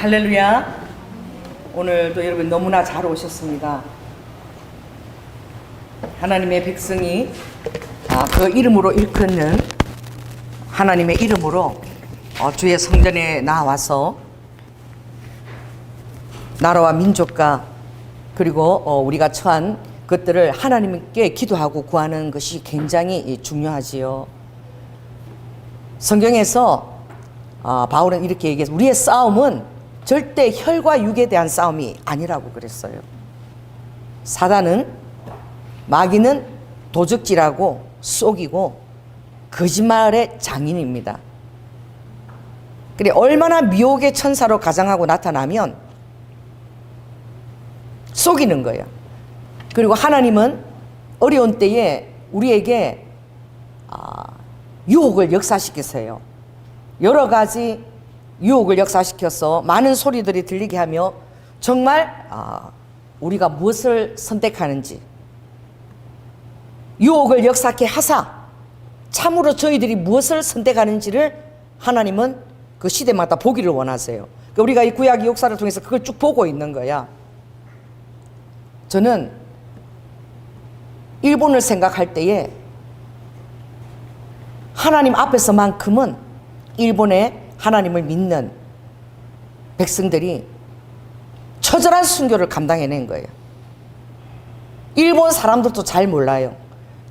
할렐루야. 오늘도 여러분 너무나 잘 오셨습니다. 하나님의 백성이 그 이름으로 일컫는 하나님의 이름으로 주의 성전에 나와서 나라와 민족과 그리고 우리가 처한 것들을 하나님께 기도하고 구하는 것이 굉장히 중요하지요. 성경에서 바울은 이렇게 얘기해서 우리의 싸움은 절대 혈과 육에 대한 싸움이 아니라고 그랬어요. 사단은, 마귀는 도적질하고 속이고 거짓말의 장인입니다. 그래 얼마나 미혹의 천사로 가장하고 나타나면 속이는 거예요. 그리고 하나님은 어려운 때에 우리에게 유혹을 역사시키세요. 여러 가지 유혹을 역사시켜서 많은 소리들이 들리게 하며 정말 우리가 무엇을 선택하는지 유혹을 역사케 하사 참으로 저희들이 무엇을 선택하는지를 하나님은 그 시대마다 보기를 원하세요. 그러니까 우리가 이 구약의 역사를 통해서 그걸 쭉 보고 있는 거야. 저는 일본을 생각할 때에 하나님 앞에서만큼은 일본의 하나님을 믿는 백성들이 처절한 순교를 감당해낸 거예요. 일본 사람들도 잘 몰라요.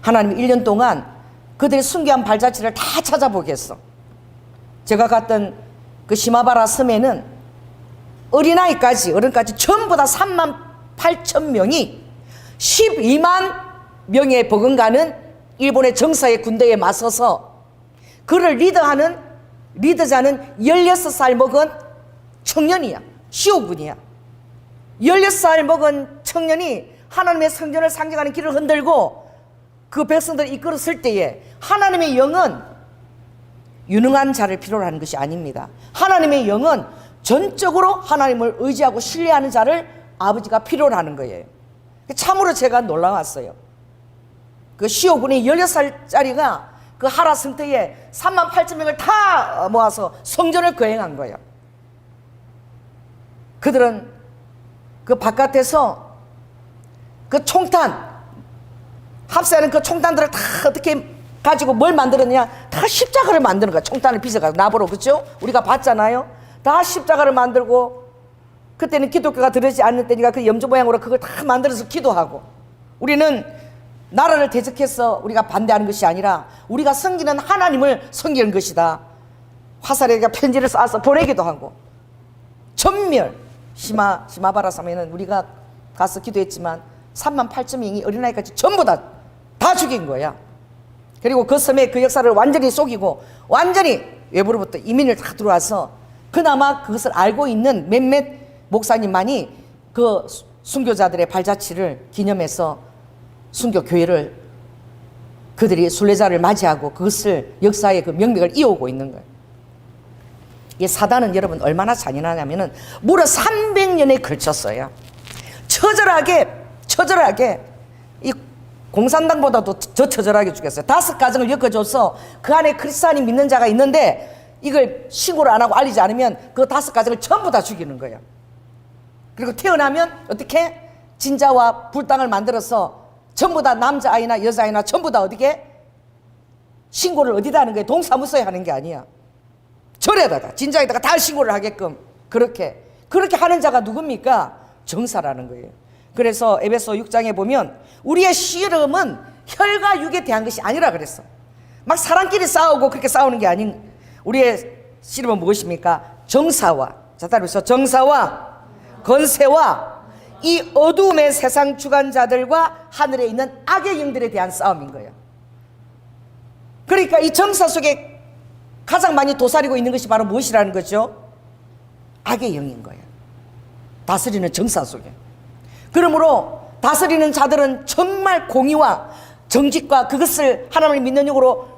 하나님이 1년 동안 그들의 순교한 발자취를 다 찾아보겠어. 제가 갔던 그 시마바라 섬에는 어린아이까지 전부 다 3만 8천 명이 12만 명의 버금가는 일본의 정사의 군대에 맞서서 그를 리더자는 16살 먹은 청년이야. 시오군이야. 16살 먹은 청년이 하나님의 성전을 상징하는 길을 흔들고 그 백성들을 이끌었을 때에 하나님의 영은 유능한 자를 필요로 하는 것이 아닙니다. 하나님의 영은 전적으로 하나님을 의지하고 신뢰하는 자를 아버지가 필요로 하는 거예요. 참으로 제가 놀라웠어요. 그 시오군이 16살짜리가 그 하라 성터에 3만 8천 명을 다 모아서 성전을 거행한 거예요. 그들은 그 바깥에서 그 총탄 합세하는 그 총탄들을 다 어떻게 가지고 뭘 만들었냐, 다 십자가를 만드는 거야. 총탄을 빚어가지고 나보러, 그렇죠? 우리가 봤잖아요. 다 십자가를 만들고 그때는 기독교가 들어지지 않는 때니까 그 염주 모양으로 그걸 다 만들어서 기도하고. 우리는 나라를 대적해서 우리가 반대하는 것이 아니라 우리가 섬기는 하나님을 섬기는 것이다. 화살에다가 편지를 쏴서 보내기도 하고. 전멸 시마바라 섬에는 우리가 가서 기도했지만 3만 8천 명이 어린아이까지 전부 다 죽인 거야. 그리고 그 섬의 그 역사를 완전히 속이고 완전히 외부로부터 이민을 다 들어와서 그나마 그것을 알고 있는 몇몇 목사님만이 그 순교자들의 발자취를 기념해서 순교교회를 그들이 순례자를 맞이하고 그것을 역사의 그 명맥을 이어오고 있는 거예요. 이 사단은 여러분 얼마나 잔인하냐면은 무려 300년에 걸쳤어요. 처절하게 이 공산당보다도 더 처절하게 죽였어요. 5가정을 엮어줘서 그 안에 크리스찬이 믿는 자가 있는데 이걸 신고를 안 하고 알리지 않으면 그 5가정을 전부 다 죽이는 거예요. 그리고 태어나면 어떻게? 진자와 불당을 만들어서 전부 다 남자아이나 여자아이나 전부 다 어디게? 신고를 어디다 하는 거예요? 동사무소에 하는 게 아니야. 절에다가 진자에다가 다 신고를 하게끔 그렇게 하는 자가 누굽니까? 정사라는 거예요. 그래서 에베소 6장에 보면 우리의 씨름은 혈과 육에 대한 것이 아니라 그랬어. 막 사람끼리 싸우고 그렇게 싸우는 게 아닌 우리의 씨름은 무엇입니까? 정사와, 자 따라서 정사와 권세와 이 어두움의 세상 주관자들과 하늘에 있는 악의 영들에 대한 싸움인 거예요. 그러니까 이 정사 속에 가장 많이 도사리고 있는 것이 바로 무엇이라는 거죠? 악의 영인 거예요. 다스리는 정사 속에. 그러므로 다스리는 자들은 정말 공의와 정직과 그것을 하나님을 믿는 영으로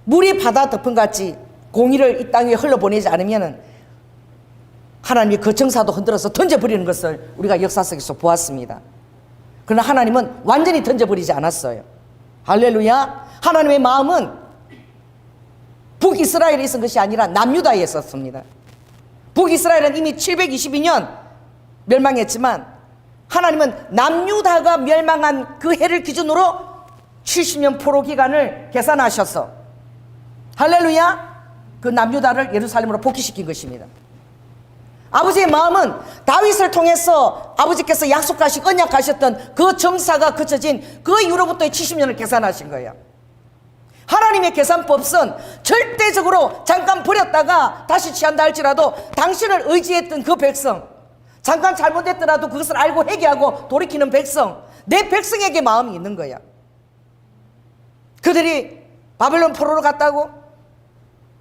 물이 바다 덮음같이 공의를 이 땅 위에 흘러보내지 않으면 하나님이 그 정사도 흔들어서 던져버리는 것을 우리가 역사 속에서 보았습니다. 그러나 하나님은 완전히 던져버리지 않았어요. 할렐루야. 하나님의 마음은 북이스라엘에 있은 것이 아니라 남유다에 있었습니다. 북이스라엘은 이미 722년 멸망했지만 하나님은 남유다가 멸망한 그 해를 기준으로 70년 포로 기간을 계산하셔서 할렐루야, 그 남유다를 예루살렘으로 복귀시킨 것입니다. 아버지의 마음은 다윗을 통해서 아버지께서 약속하시고 언약하셨던 그 정사가 그쳐진 그 이후로부터의 70년을 계산하신 거예요. 하나님의 계산법은 절대적으로 잠깐 버렸다가 다시 취한다 할지라도 당신을 의지했던 그 백성, 잠깐 잘못했더라도 그것을 알고 회개하고 돌이키는 백성, 내 백성에게 마음이 있는 거야. 그들이 바벨론 포로로 갔다고,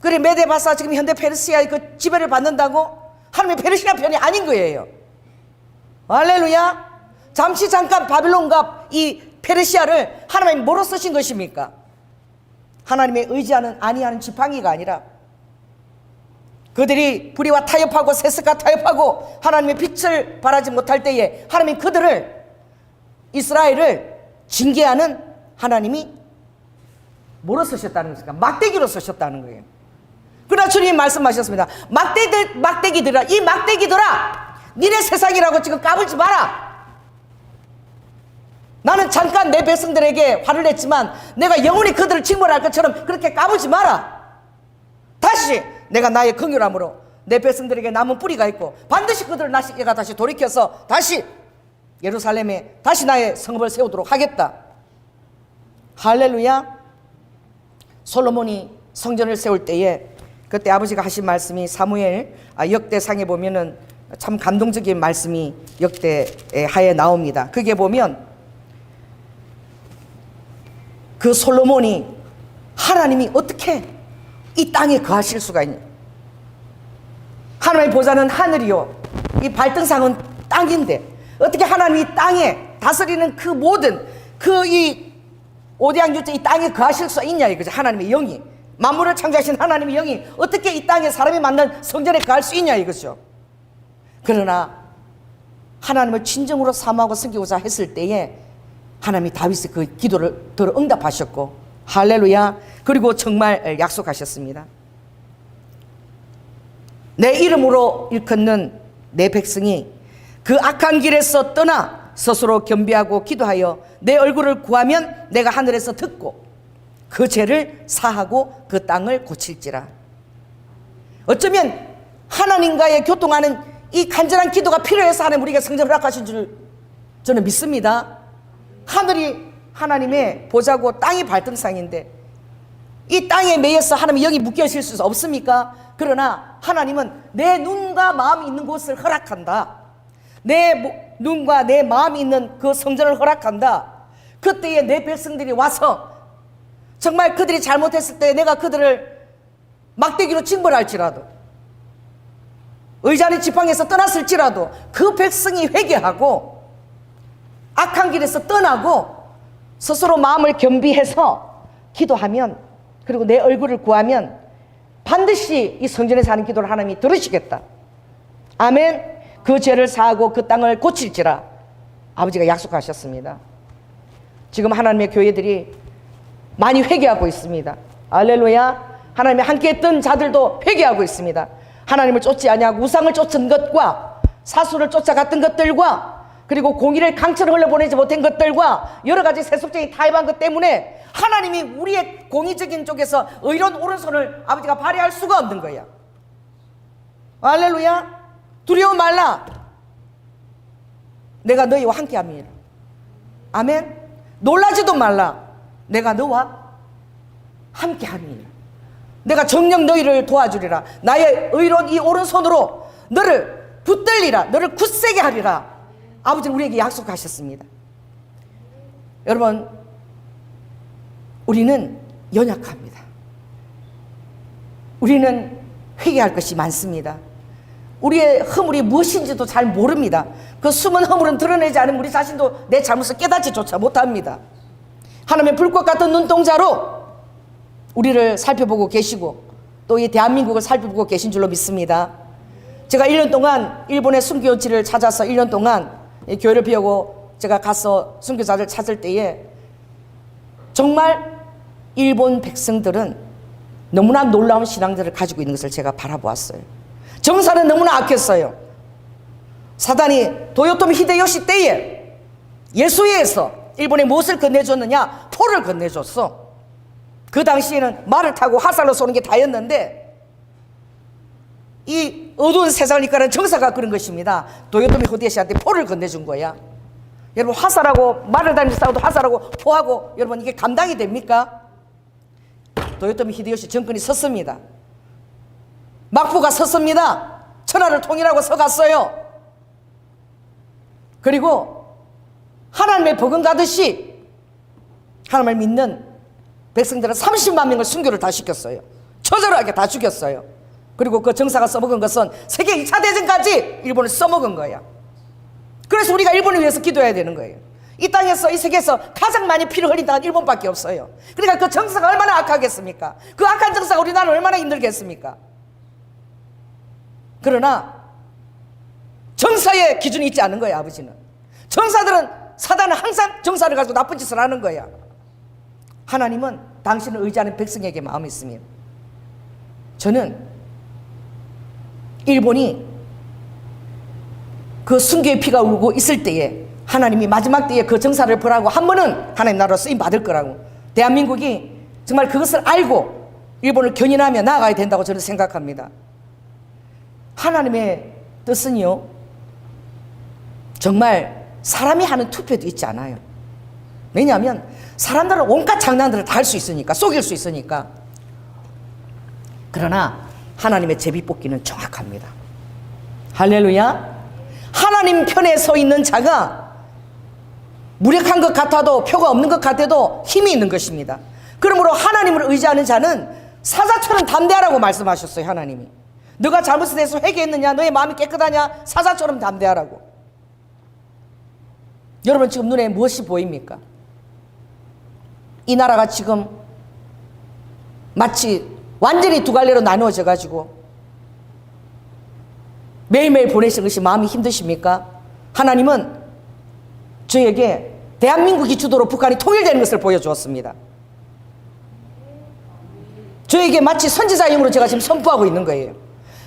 그래 메데바사 지금 현대 페르시아의 그 지배를 받는다고 하나님의 페르시아 편이 아닌 거예요. 할렐루야. 잠깐 바벨론과 이 페르시아를 하나님이 뭐로 쓰신 것입니까? 하나님의 의지하는 아니하는 지팡이가 아니라 그들이 불의와 타협하고 세습과 타협하고 하나님의 빛을 발하지 못할 때에 하나님이 그들을, 이스라엘을 징계하는 하나님이 뭐로 쓰셨다는 것입니까? 막대기로 쓰셨다는 거예요. 그러나 주님이 말씀하셨습니다. 막대기들아, 이 막대기들아, 니네 세상이라고 지금 까불지 마라. 나는 잠깐 내 백성들에게 화를 냈지만 내가 영원히 그들을 징벌할 것처럼 그렇게 까불지 마라. 다시 내가 나의 긍휼함으로 내 백성들에게 남은 뿌리가 있고 반드시 그들을 내가 다시 돌이켜서 다시 예루살렘에 다시 나의 성읍을 세우도록 하겠다. 할렐루야. 솔로몬이 성전을 세울 때에 그때 아버지가 하신 말씀이 사무엘 역대상에 보면은 참 감동적인 말씀이 역대하에 나옵니다. 그게 보면 그 솔로몬이 하나님이 어떻게 이 땅에 거하실 수가 있냐. 하나님의 보좌는 하늘이요, 이 발등상은 땅인데 어떻게 하나님이 땅에 다스리는 그 모든 그 이 오대양주체 이 땅에 거하실 수 있냐 이거죠. 하나님의 영이, 만물을 창조하신 하나님의 영이 어떻게 이 땅에 사람이 만든 성전에 거할 수 있냐 이거죠. 그러나 하나님을 진정으로 사모하고 섬기고자 했을 때에 하나님이 다윗의 그 기도를 들어 응답하셨고, 할렐루야. 그리고 정말 약속하셨습니다. 내 이름으로 일컫는 내 백성이 그 악한 길에서 떠나 스스로 겸비하고 기도하여 내 얼굴을 구하면 내가 하늘에서 듣고 그 죄를 사하고 그 땅을 고칠지라. 어쩌면 하나님과의 교통하는 이 간절한 기도가 필요해서 하나님 우리에게 성전을 허락하신 줄 저는 믿습니다. 하늘이 하나님의 보좌고 땅이 발등상인데 이 땅에 매여서 하나님의 영이 묶여 있을 수 없습니까? 그러나 하나님은 내 눈과 마음이 있는 곳을 허락한다. 내 눈과 내 마음이 있는 그 성전을 허락한다. 그때에 내 백성들이 와서 정말 그들이 잘못했을 때 내가 그들을 막대기로 징벌할지라도, 의자는 지팡이에서 떠났을지라도 그 백성이 회개하고 악한 길에서 떠나고 스스로 마음을 겸비해서 기도하면, 그리고 내 얼굴을 구하면 반드시 이 성전에 사는 기도를 하나님이 들으시겠다. 아멘. 그 죄를 사하고 그 땅을 고칠지라 아버지가 약속하셨습니다. 지금 하나님의 교회들이 많이 회개하고 있습니다. 할렐루야. 하나님이 함께했던 자들도 회개하고 있습니다. 하나님을 쫓지 아니하고 우상을 쫓은 것과 사수를 쫓아갔던 것들과 그리고 공의를 강처럼 흘려보내지 못한 것들과 여러 가지 세속적인 타협한 것 때문에 하나님이 우리의 공의적인 쪽에서 의로운 오른손을 아버지가 발휘할 수가 없는 거야. 할렐루야. 두려워 말라. 내가 너희와 함께함이라. 아멘. 놀라지도 말라. 내가 너와 함께함이라. 내가 정녕 너희를 도와주리라. 나의 의로운 이 오른손으로 너를 붙들리라. 너를 굳세게 하리라. 아버지는 우리에게 약속하셨습니다. 여러분, 우리는 연약합니다. 우리는 회개할 것이 많습니다. 우리의 허물이 무엇인지도 잘 모릅니다. 그 숨은 허물은 드러내지 않으면 우리 자신도 내 잘못을 깨닫지조차 못합니다. 하나님의 불꽃 같은 눈동자로 우리를 살펴보고 계시고 또 이 대한민국을 살펴보고 계신 줄로 믿습니다. 제가 1년 동안 일본의 순교지를 찾아서 1년 동안 교회를 비우고 제가 가서 순교자를 찾을 때에 정말 일본 백성들은 너무나 놀라운 신앙들을 가지고 있는 것을 제가 바라보았어요. 정사는 너무나 악했어요. 사단이 도요토미 히데요시 때에 예수에서 일본에 무엇을 건네줬느냐? 포를 건네줬어. 그 당시에는 말을 타고 화살로 쏘는 게 다였는데 이 어두운 세상을 이끌어가는 정사가 그런 것입니다. 도요토미 히데요시한테 포를 건네준 거야. 여러분, 화살하고 말을 다니면서 싸워도 화살하고 포하고 여러분 이게 감당이 됩니까? 도요토미 히데요시 정권이 섰습니다. 막부가 섰습니다. 천하를 통일하고 서갔어요. 그리고 하나님의 버금가듯이 하나님을 믿는 백성들은 30만 명을 순교를 다 시켰어요. 처절하게 다 죽였어요. 그리고 그 정사가 써먹은 것은 세계 2차 대전까지 일본을 써먹은 거야. 그래서 우리가 일본을 위해서 기도해야 되는 거예요. 이 땅에서, 이 세계에서 가장 많이 피를 흘린 땅은 일본밖에 없어요. 그러니까 그 정사가 얼마나 악하겠습니까? 그 악한 정사가 우리나라를 얼마나 힘들겠습니까? 그러나 정사의 기준이 있지 않은 거야. 아버지는 정사들은, 사단은 항상 정사를 가지고 나쁜 짓을 하는 거야. 하나님은 당신을 의지하는 백성에게 마음이 있으면, 저는 일본이 그 순교의 피가 울고 있을 때에 하나님이 마지막 때에 그 정사를 벌하고 한 번은 하나님 나라로 쓰임 받을 거라고, 대한민국이 정말 그것을 알고 일본을 견인하며 나아가야 된다고 저는 생각합니다. 하나님의 뜻은요, 정말 사람이 하는 투표도 있지 않아요. 왜냐하면 사람들은 온갖 장난들을 다 할 수 있으니까, 속일 수 있으니까. 그러나 하나님의 제비뽑기는 정확합니다. 할렐루야. 하나님 편에 서 있는 자가 무력한 것 같아도, 표가 없는 것 같아도 힘이 있는 것입니다. 그러므로 하나님을 의지하는 자는 사자처럼 담대하라고 말씀하셨어요. 하나님이 너가 잘못에 대해서 회개했느냐, 너의 마음이 깨끗하냐, 사자처럼 담대하라고. 여러분, 지금 눈에 무엇이 보입니까? 이 나라가 지금 마치 완전히 두 갈래로 나누어져 가지고 매일매일 보내시는 것이 마음이 힘드십니까? 하나님은 저에게 대한민국이 주도로 북한이 통일되는 것을 보여주었습니다. 저에게 마치 선지자임으로 제가 지금 선포하고 있는 거예요.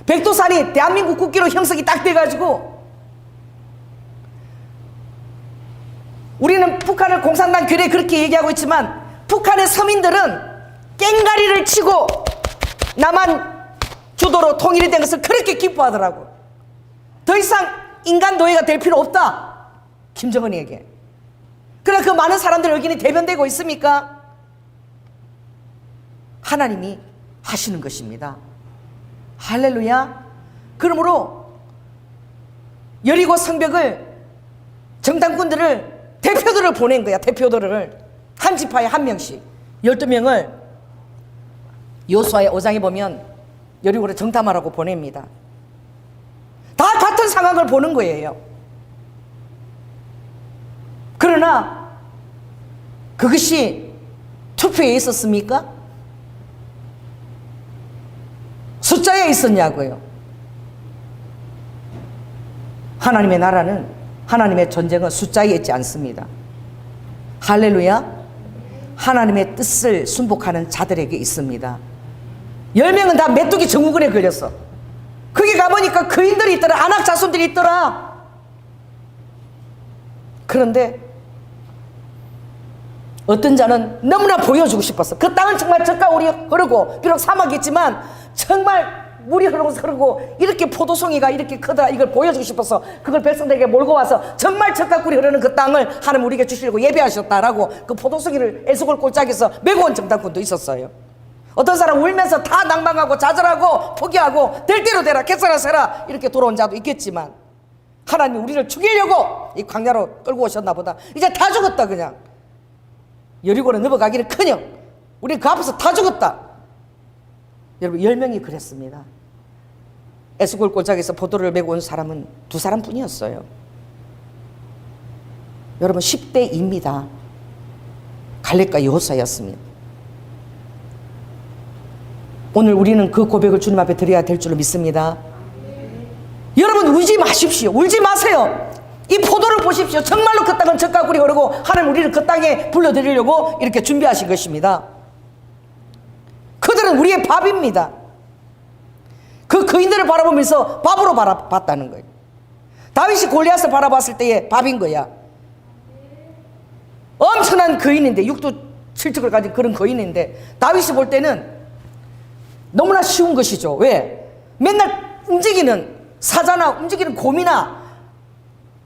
백두산이 대한민국 국기로 형성이 딱 돼가지고, 우리는 북한을 공산당 괴뢰 그렇게 얘기하고 있지만 북한의 서민들은 깽가리를 치고 남한 주도로 통일이 된 것을 그렇게 기뻐하더라고. 더 이상 인간 노예가 될 필요 없다, 김정은이에게. 그러나 그 많은 사람들의 의견이 대변되고 있습니까? 하나님이 하시는 것입니다. 할렐루야. 그러므로 여리고 성벽을, 정탐꾼들을, 대표들을 보낸 거야. 대표들을 한 지파에 한 명씩 12명을 여호수아의 5장에 보면 여리고를 정탐하라고 보냅니다. 다 같은 상황을 보는 거예요. 그러나 그것이 투표에 있었습니까? 숫자에 있었냐고요. 하나님의 나라는, 하나님의 전쟁은 숫자에 있지 않습니다. 할렐루야. 하나님의 뜻을 순복하는 자들에게 있습니다. 10명은 다 메뚜기 증후군에 걸렸어. 거기 가보니까 거인들이 있더라, 안악 자손들이 있더라. 그런데 어떤 자는 너무나 보여주고 싶었어. 그 땅은 정말 젖과 울이 흐르고, 비록 사막이지만 정말 물이 흐르고 이렇게 포도송이가 이렇게 크다, 이걸 보여주고 싶어서 그걸 백성들에게 몰고 와서 정말 젖과 꿀이 흐르는 그 땅을 하나님 우리에게 주시려고 예배하셨다라고 그 포도송이를 에스골 골짜기에서 메고 온 정탐꾼도 있었어요. 어떤 사람 울면서 다 낭망하고 좌절하고 포기하고 될 대로 되라, 개서라 세라 이렇게 돌아온 자도 있겠지만, 하나님 우리를 죽이려고 이 광야로 끌고 오셨나 보다. 이제 다 죽었다. 그냥 여리고로 넘어가기는 커녕 우리 그 앞에서 다 죽었다. 여러분, 10명이 그랬습니다. 에스골 골짜기에서 포도를 메고 온 사람은 2사람 뿐이었어요. 여러분, 10대 2입니다. 갈렙과 여호수아였습니다. 오늘 우리는 그 고백을 주님 앞에 드려야 될 줄로 믿습니다. 여러분, 울지 마십시오. 울지 마세요. 이 포도를 보십시오. 정말로 그 땅은 젖과 꿀이 흐르고 하나님 우리를 그 땅에 불러드리려고 이렇게 준비하신 것입니다. 그들은 우리의 밥입니다. 그 거인들을 바라보면서 밥으로 바라봤다는 거예요. 다윗이 골리앗을 바라봤을 때의 밥인 거야. 엄청난 거인인데, 육두 칠척을 가진 그런 거인인데, 다윗이 볼 때는 너무나 쉬운 것이죠. 왜? 맨날 움직이는 사자나 움직이는 곰이나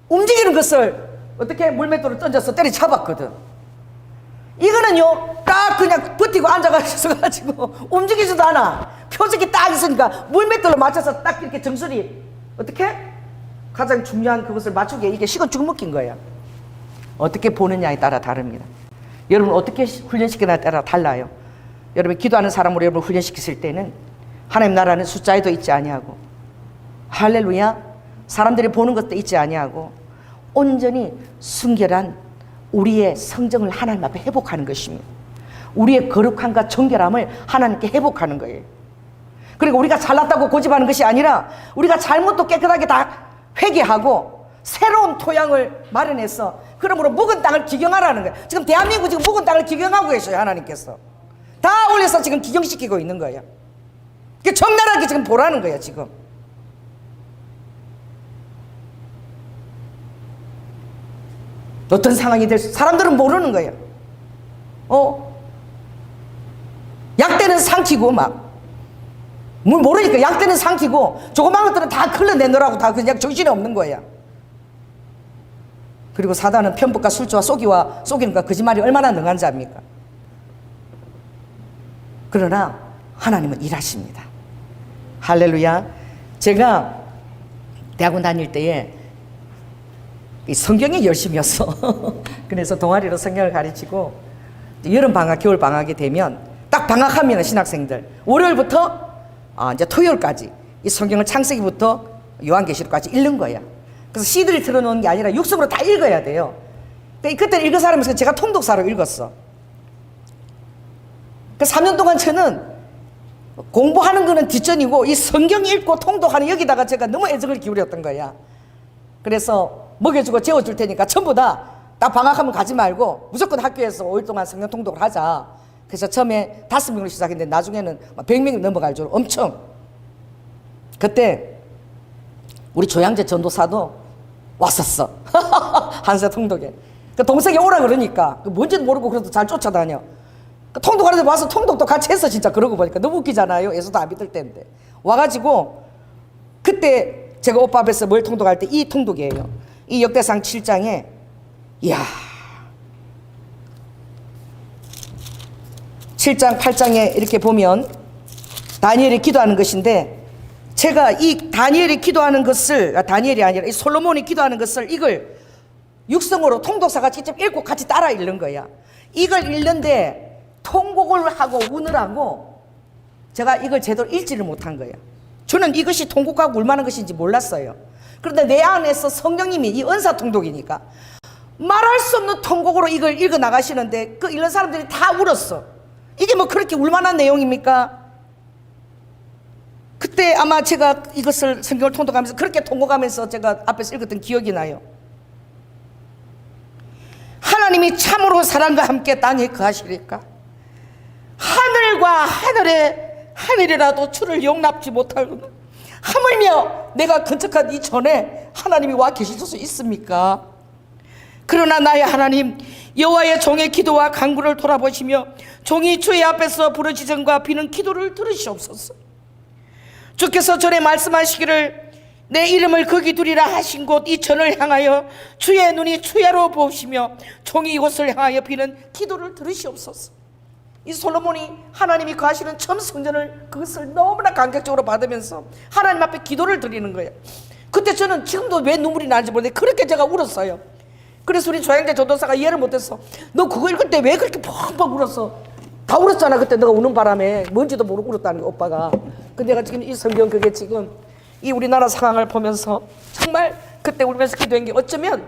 움직이는 것을 어떻게 물맷돌을 던져서 때려잡았거든. 이거는요, 딱 그냥 버티고 앉아가지고 움직이지도 않아. 표적이 딱 있으니까 물맷돌로 맞춰서 딱 이렇게 정수리 어떻게? 가장 중요한 그것을 맞추게 이게 식은 죽 먹긴 거야. 어떻게 보느냐에 따라 다릅니다. 여러분 어떻게 훈련시키느냐에 따라 달라요. 여러분 기도하는 사람으로 여러분 훈련시켰을 때는 하나님 나라는 숫자에도 있지 아니하고, 할렐루야, 사람들이 보는 것도 있지 아니하고, 온전히 순결한 우리의 성정을 하나님 앞에 회복하는 것입니다. 우리의 거룩함과 정결함을 하나님께 회복하는 거예요. 그리고 우리가 잘났다고 고집하는 것이 아니라 우리가 잘못도 깨끗하게 다 회개하고 새로운 토양을 마련해서, 그러므로 묵은 땅을 기경하라는 거예요. 지금 대한민국 지금 묵은 땅을 기경하고 계셔요. 하나님께서 다 올려서 지금 기경시키고 있는 거예요. 적나라하게 지금 보라는 거예요. 지금 어떤 상황이 될 사람들은 모르는 거예요. 약대는 삼키고 막 모르니까 약대는 삼키고 조그만 것들은 다 흘러내놓으라고 다 그냥 정신이 없는 거야. 그리고 사단은 편법과 술주와 속이는 것 거짓말이 얼마나 능한 자입니까? 그러나 하나님은 일하십니다. 할렐루야. 제가 대학원 다닐 때에 이 성경이 열심이었어. 그래서 동아리로 성경을 가르치고, 여름 방학, 겨울 방학이 되면 딱 방학하면 신학생들 월요일부터 이제 토요일까지 이 성경을 창세기부터 요한계시록까지 읽는 거야. 그래서 CD를 틀어놓은 게 아니라 육성으로 다 읽어야 돼요. 그때 읽은 사람에서 제가 통독사로 읽었어. 그 3년 동안 저는 공부하는 거는 뒷전이고 이 성경 읽고 통독하는 여기다가 제가 너무 애정을 기울였던 거야. 그래서 먹여주고 재워줄 테니까 전부 다 방학하면 가지 말고 무조건 학교에서 5일 동안 성경 통독을 하자. 그래서 처음에 5명으로 시작했는데 나중에는 100명이 넘어갈 줄 엄청. 그때 우리 조양재 전도사도 왔었어. 한세 통독에. 그 동생이 오라 그러니까 뭔지도 모르고 그래도 잘 쫓아다녀. 통독하는데 와서 통독도 같이 했어. 진짜 그러고 보니까 너무 웃기잖아요. 예수도 안 믿을 때인데 와가지고 그때 제가 오빠 앞에서 뭘 통독할 때 이 통독이에요. 이 역대상 7장에 이야 7장 8장에 이렇게 보면 다니엘이 기도하는 것인데, 제가 이 다니엘이 기도하는 것을, 다니엘이 아니라 이 솔로몬이 기도하는 것을 이걸 육성으로 통독사가 직접 읽고 같이 따라 읽는 거야. 이걸 읽는데 통곡을 하고 우느라고 제가 이걸 제대로 읽지를 못한 거야. 저는 이것이 통곡하고 울만한 것인지 몰랐어요. 그런데 내 안에서 성령님이, 이 은사 통독이니까 말할 수 없는 통곡으로 이걸 읽어 나가시는데 그 읽는 사람들이 다 울었어. 이게 뭐 그렇게 울만한 내용입니까? 그때 아마 제가 이것을 성경을 통독하면서 그렇게 통곡하면서 제가 앞에서 읽었던 기억이 나요. 하나님이 참으로 사랑과 함께 땅에 거하시리까? 하늘과 하늘이라도 주를 용납지 못하거든. 하물며 내가 건축한 이 전에 하나님이 와 계실 수 있습니까? 그러나 나의 하나님, 여호와의 종의 기도와 간구를 돌아보시며 종이 주의 앞에서 부르짖음과 비는 기도를 들으시옵소서. 주께서 전에 말씀하시기를 내 이름을 거기 두리라 하신 곳 이 전을 향하여 주의 눈이 주야로 보시며 종이 이곳을 향하여 비는 기도를 들으시옵소서. 이 솔로몬이 하나님이 거하시는 처음 성전을 그것을 너무나 감격적으로 받으면서 하나님 앞에 기도를 드리는 거예요. 그때 저는 지금도 왜 눈물이 나는지 모르는데 그렇게 제가 울었어요. 그래서 우리 조양재 전도사가 이해를 못했어. 너 그거 읽을 때 왜 그렇게 펑펑 울었어? 다 울었잖아. 그때 너가 우는 바람에 뭔지도 모르고 울었다는 거, 오빠가. 근데 내가 지금 이 성경 그게 지금 이 우리나라 상황을 보면서 정말 그때 울면서 기도한 게 어쩌면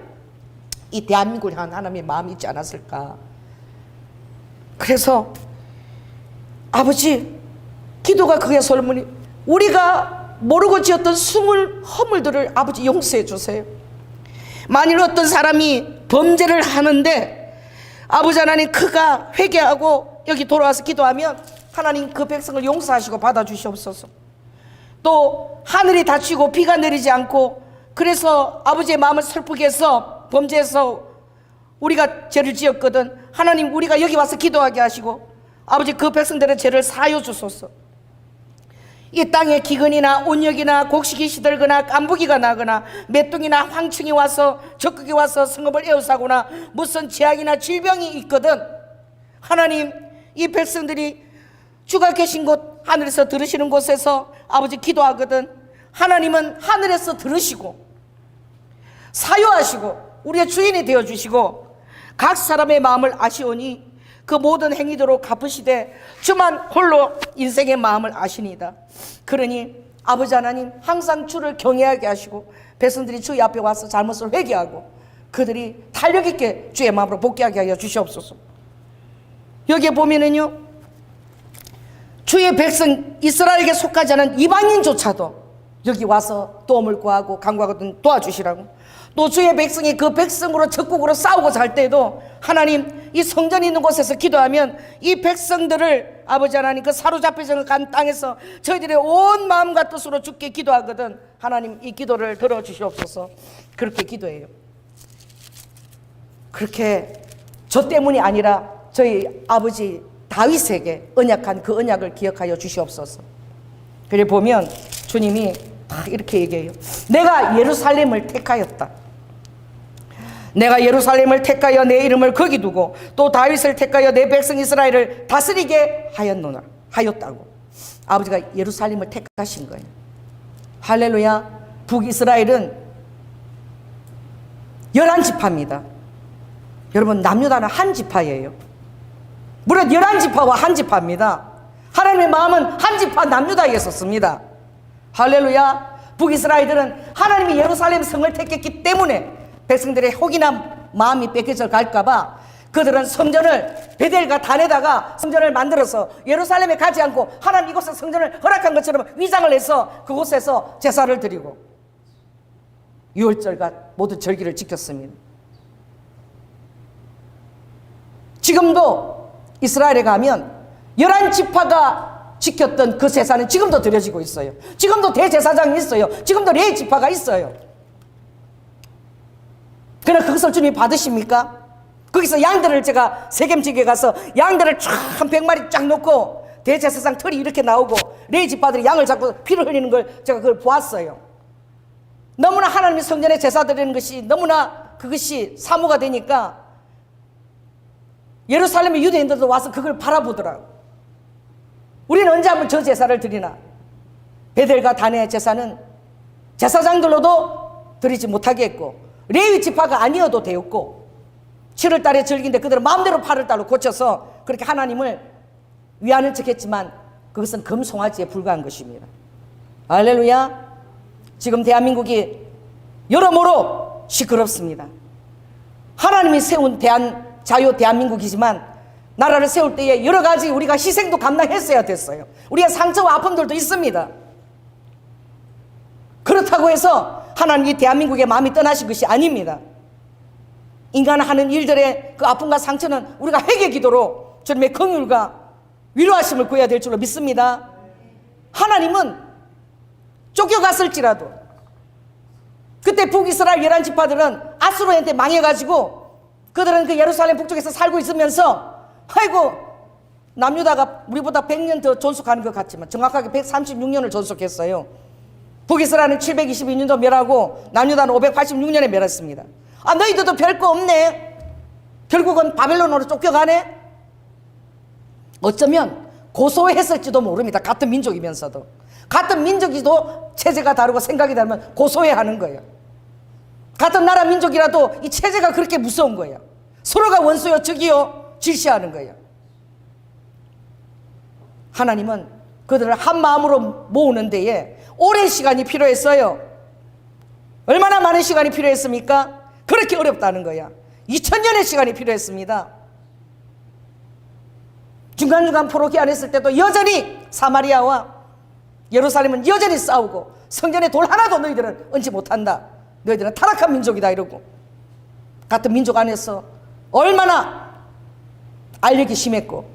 이 대한민국을 향한 하나님의 마음이 있지 않았을까. 그래서 아버지, 기도가 그게 솔로몬이 우리가 모르고 지었던 숨을 허물들을 아버지 용서해 주세요. 만일 어떤 사람이 범죄를 하는데 아버지 하나님 그가 회개하고 여기 돌아와서 기도하면 하나님 그 백성을 용서하시고 받아주시옵소서. 또 하늘이 닫히고 비가 내리지 않고, 그래서 아버지의 마음을 슬프게 해서 범죄해서 우리가 죄를 지었거든. 하나님, 우리가 여기 와서 기도하게 하시고 아버지 그 백성들의 죄를 사하여 주소서. 이 땅에 기근이나 온역이나 곡식이 시들거나 깐부기가 나거나 메뚜기나 황충이 와서 적극이 와서 성읍을 에워싸거나 무슨 재앙이나 질병이 있거든. 하나님, 이 백성들이 주가 계신 곳, 하늘에서 들으시는 곳에서 아버지 기도하거든. 하나님은 하늘에서 들으시고 사유하시고 우리의 주인이 되어주시고 각 사람의 마음을 아시오니 그 모든 행위대로 갚으시되 주만 홀로 인생의 마음을 아시니이다. 그러니 아버지 하나님, 항상 주를 경외하게 하시고 백성들이 주의 앞에 와서 잘못을 회개하고 그들이 탄력 있게 주의 마음으로 복귀하게 하여 주시옵소서. 여기에 보면은요, 주의 백성 이스라엘에게 속하지 않은 이방인조차도 여기 와서 도움을 구하고 간구하거든 도와주시라고. 또 주의 백성이 그 백성으로 적국으로 싸우고자 할 때에도 하나님, 이 성전이 있는 곳에서 기도하면 이 백성들을 아버지 하나님 그 사로잡혀서 간 땅에서 저희들의 온 마음과 뜻으로 주께 기도하거든. 하나님, 이 기도를 들어주시옵소서. 그렇게 기도해요. 그렇게 저 때문이 아니라 저희 아버지 다윗에게 언약한 그 언약을 기억하여 주시옵소서. 그래 보면 주님이 딱 이렇게 얘기해요. 내가 예루살렘을 택하였다. 내가 예루살렘을 택하여 내 이름을 거기 두고 또 다윗을 택하여 내 백성 이스라엘을 다스리게 하였다고. 아버지가 예루살렘을 택하신 거예요. 할렐루야. 북이스라엘은 11지파입니다. 여러분, 남유다는 한 지파예요. 무려 11지파와 한 지파입니다. 하나님의 마음은 한 지파 남유다에 있었습니다. 할렐루야. 북이스라엘들은 하나님이 예루살렘 성을 택했기 때문에 백성들의 혹이나 마음이 뺏겨져 갈까봐 그들은 성전을 베델과 단에다가 성전을 만들어서 예루살렘에 가지 않고 하나님 이곳에 성전을 허락한 것처럼 위장을 해서 그곳에서 제사를 드리고 유월절과 모든 절기를 지켰습니다. 지금도 이스라엘에 가면 11지파가 지켰던 그 제사는 지금도 드려지고 있어요. 지금도 대제사장이 있어요. 지금도 레위지파가 있어요. 그러나 그것을 주님이 받으십니까? 거기서 양들을 제가 세겜지교에 가서 양들을 쫙 한 100마리 쫙 놓고 대제사장 털이 이렇게 나오고 레위지파들이 양을 잡고 피를 흘리는 걸 제가 그걸 보았어요. 너무나 하나님의 성전에 제사 드리는 것이 너무나 그것이 사모가 되니까 예루살렘의 유대인들도 와서 그걸 바라보더라고. 우리는 언제 한번 저 제사를 드리나? 베델과 단의 제사는 제사장들로도 드리지 못하게 했고 레위 지파가 아니어도 되었고 7월 달에 절기인데 그들은 마음대로 8월 달로 고쳐서 그렇게 하나님을 위하는 척 했지만 그것은 금송아지에 불과한 것입니다. 할렐루야. 지금 대한민국이 여러모로 시끄럽습니다. 하나님이 세운 자유 대한민국이지만 나라를 세울 때에 여러 가지 우리가 희생도 감당했어야 됐어요. 우리가 상처와 아픔들도 있습니다. 그렇다고 해서 하나님 이 대한민국의 마음이 떠나신 것이 아닙니다. 인간 하는 일들의 그 아픔과 상처는 우리가 회개 기도로 주님의 긍휼과 위로하심을 구해야 될 줄로 믿습니다. 하나님은 쫓겨갔을지라도 그때 북이스라엘 11지파들은 아수르한테 망해가지고 그들은 그 예루살렘 북쪽에서 살고 있으면서 아이고 남유다가 우리보다 100년 더 존속하는 것 같지만 정확하게 136년을 존속했어요. 북이스라엘은 722년도 멸하고 남유다는 586년에 멸했습니다. 아, 너희들도 별거 없네. 결국은 바벨론으로 쫓겨가네. 어쩌면 고소했을지도 모릅니다. 같은 민족이면서도. 같은 민족이도 체제가 다르고 생각이 다르면 고소해하는 거예요. 같은 나라 민족이라도 이 체제가 그렇게 무서운 거예요. 서로가 원수요 적이요 질시하는 거예요. 하나님은 그들을 한 마음으로 모으는 데에 오랜 시간이 필요했어요. 얼마나 많은 시간이 필요했습니까? 그렇게 어렵다는 거야. 2000년의 시간이 필요했습니다. 중간중간 포로기 안 했을 때도 여전히 사마리아와 예루살렘은 여전히 싸우고 성전에 돌 하나도 너희들은 얹지 못한다. 너희들은 타락한 민족이다 이러고 같은 민족 안에서 얼마나 알력이 심했고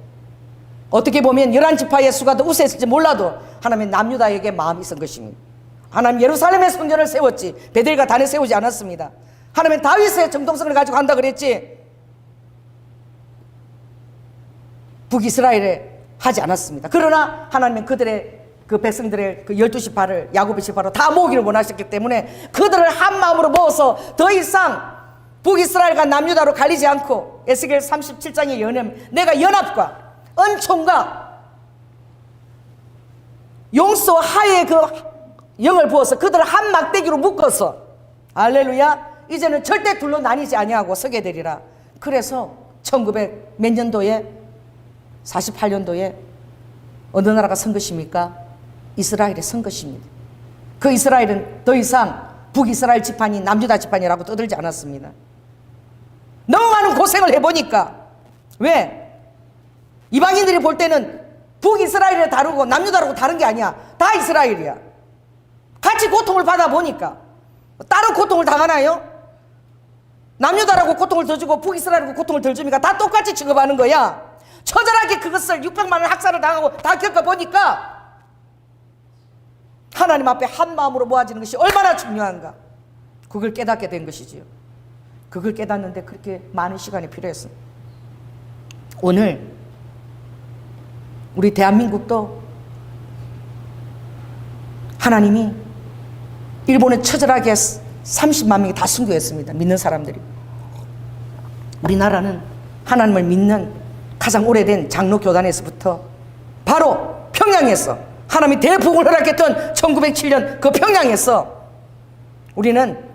어떻게 보면 11지파의 수가 더 우세했을지 몰라도 하나님은 남유다에게 마음이 있은 것입니다. 하나님 예루살렘의 성전을 세웠지 베델과 단에 세우지 않았습니다. 하나님은 다윗의 정통성을 가지고 한다 그랬지 북이스라엘에 하지 않았습니다. 그러나 하나님은 그들의 그 백성들의 그 12지파를 야곱의 지파로 다 모으기를 원하셨기 때문에 그들을 한 마음으로 모아서 더 이상 북이스라엘과 남유다로 갈리지 않고 에스겔 37장의 예언은 내가 연합과 은총과 용서 하에 그 영을 부어서 그들을 한 막대기로 묶어서 할렐루야 이제는 절대 둘로 나뉘지 아니하고 서게 되리라. 그래서 1900 몇 년도에 48년도에 어느 나라가 선 것입니까? 이스라엘이 선 것입니다. 그 이스라엘은 더 이상 북이스라엘 지판이 남유다 지판이라고 떠들지 않았습니다. 너무 많은 고생을 해보니까 왜? 이방인들이 볼 때는 북이스라엘이 다르고 남유다라고 다른 게 아니야. 다 이스라엘이야. 같이 고통을 받아보니까 따로 고통을 당하나요? 남유다라고 고통을 더 주고 북이스라엘이라고 고통을 덜 주니까 다 똑같이 취급하는 거야. 처절하게 그것을 600만 원 학살을 당하고 다 겪어보니까 하나님 앞에 한 마음으로 모아지는 것이 얼마나 중요한가. 그걸 깨닫게 된 것이지요. 그걸 깨닫는데 그렇게 많은 시간이 필요했습니다. 오늘 우리 대한민국도 하나님이 일본에 처절하게 30만 명이 다 순교했습니다. 믿는 사람들이. 우리나라는 하나님을 믿는 가장 오래된 장로교단에서부터 바로 평양에서 하나님이 대복을 허락했던 1907년 그 평양에서 우리는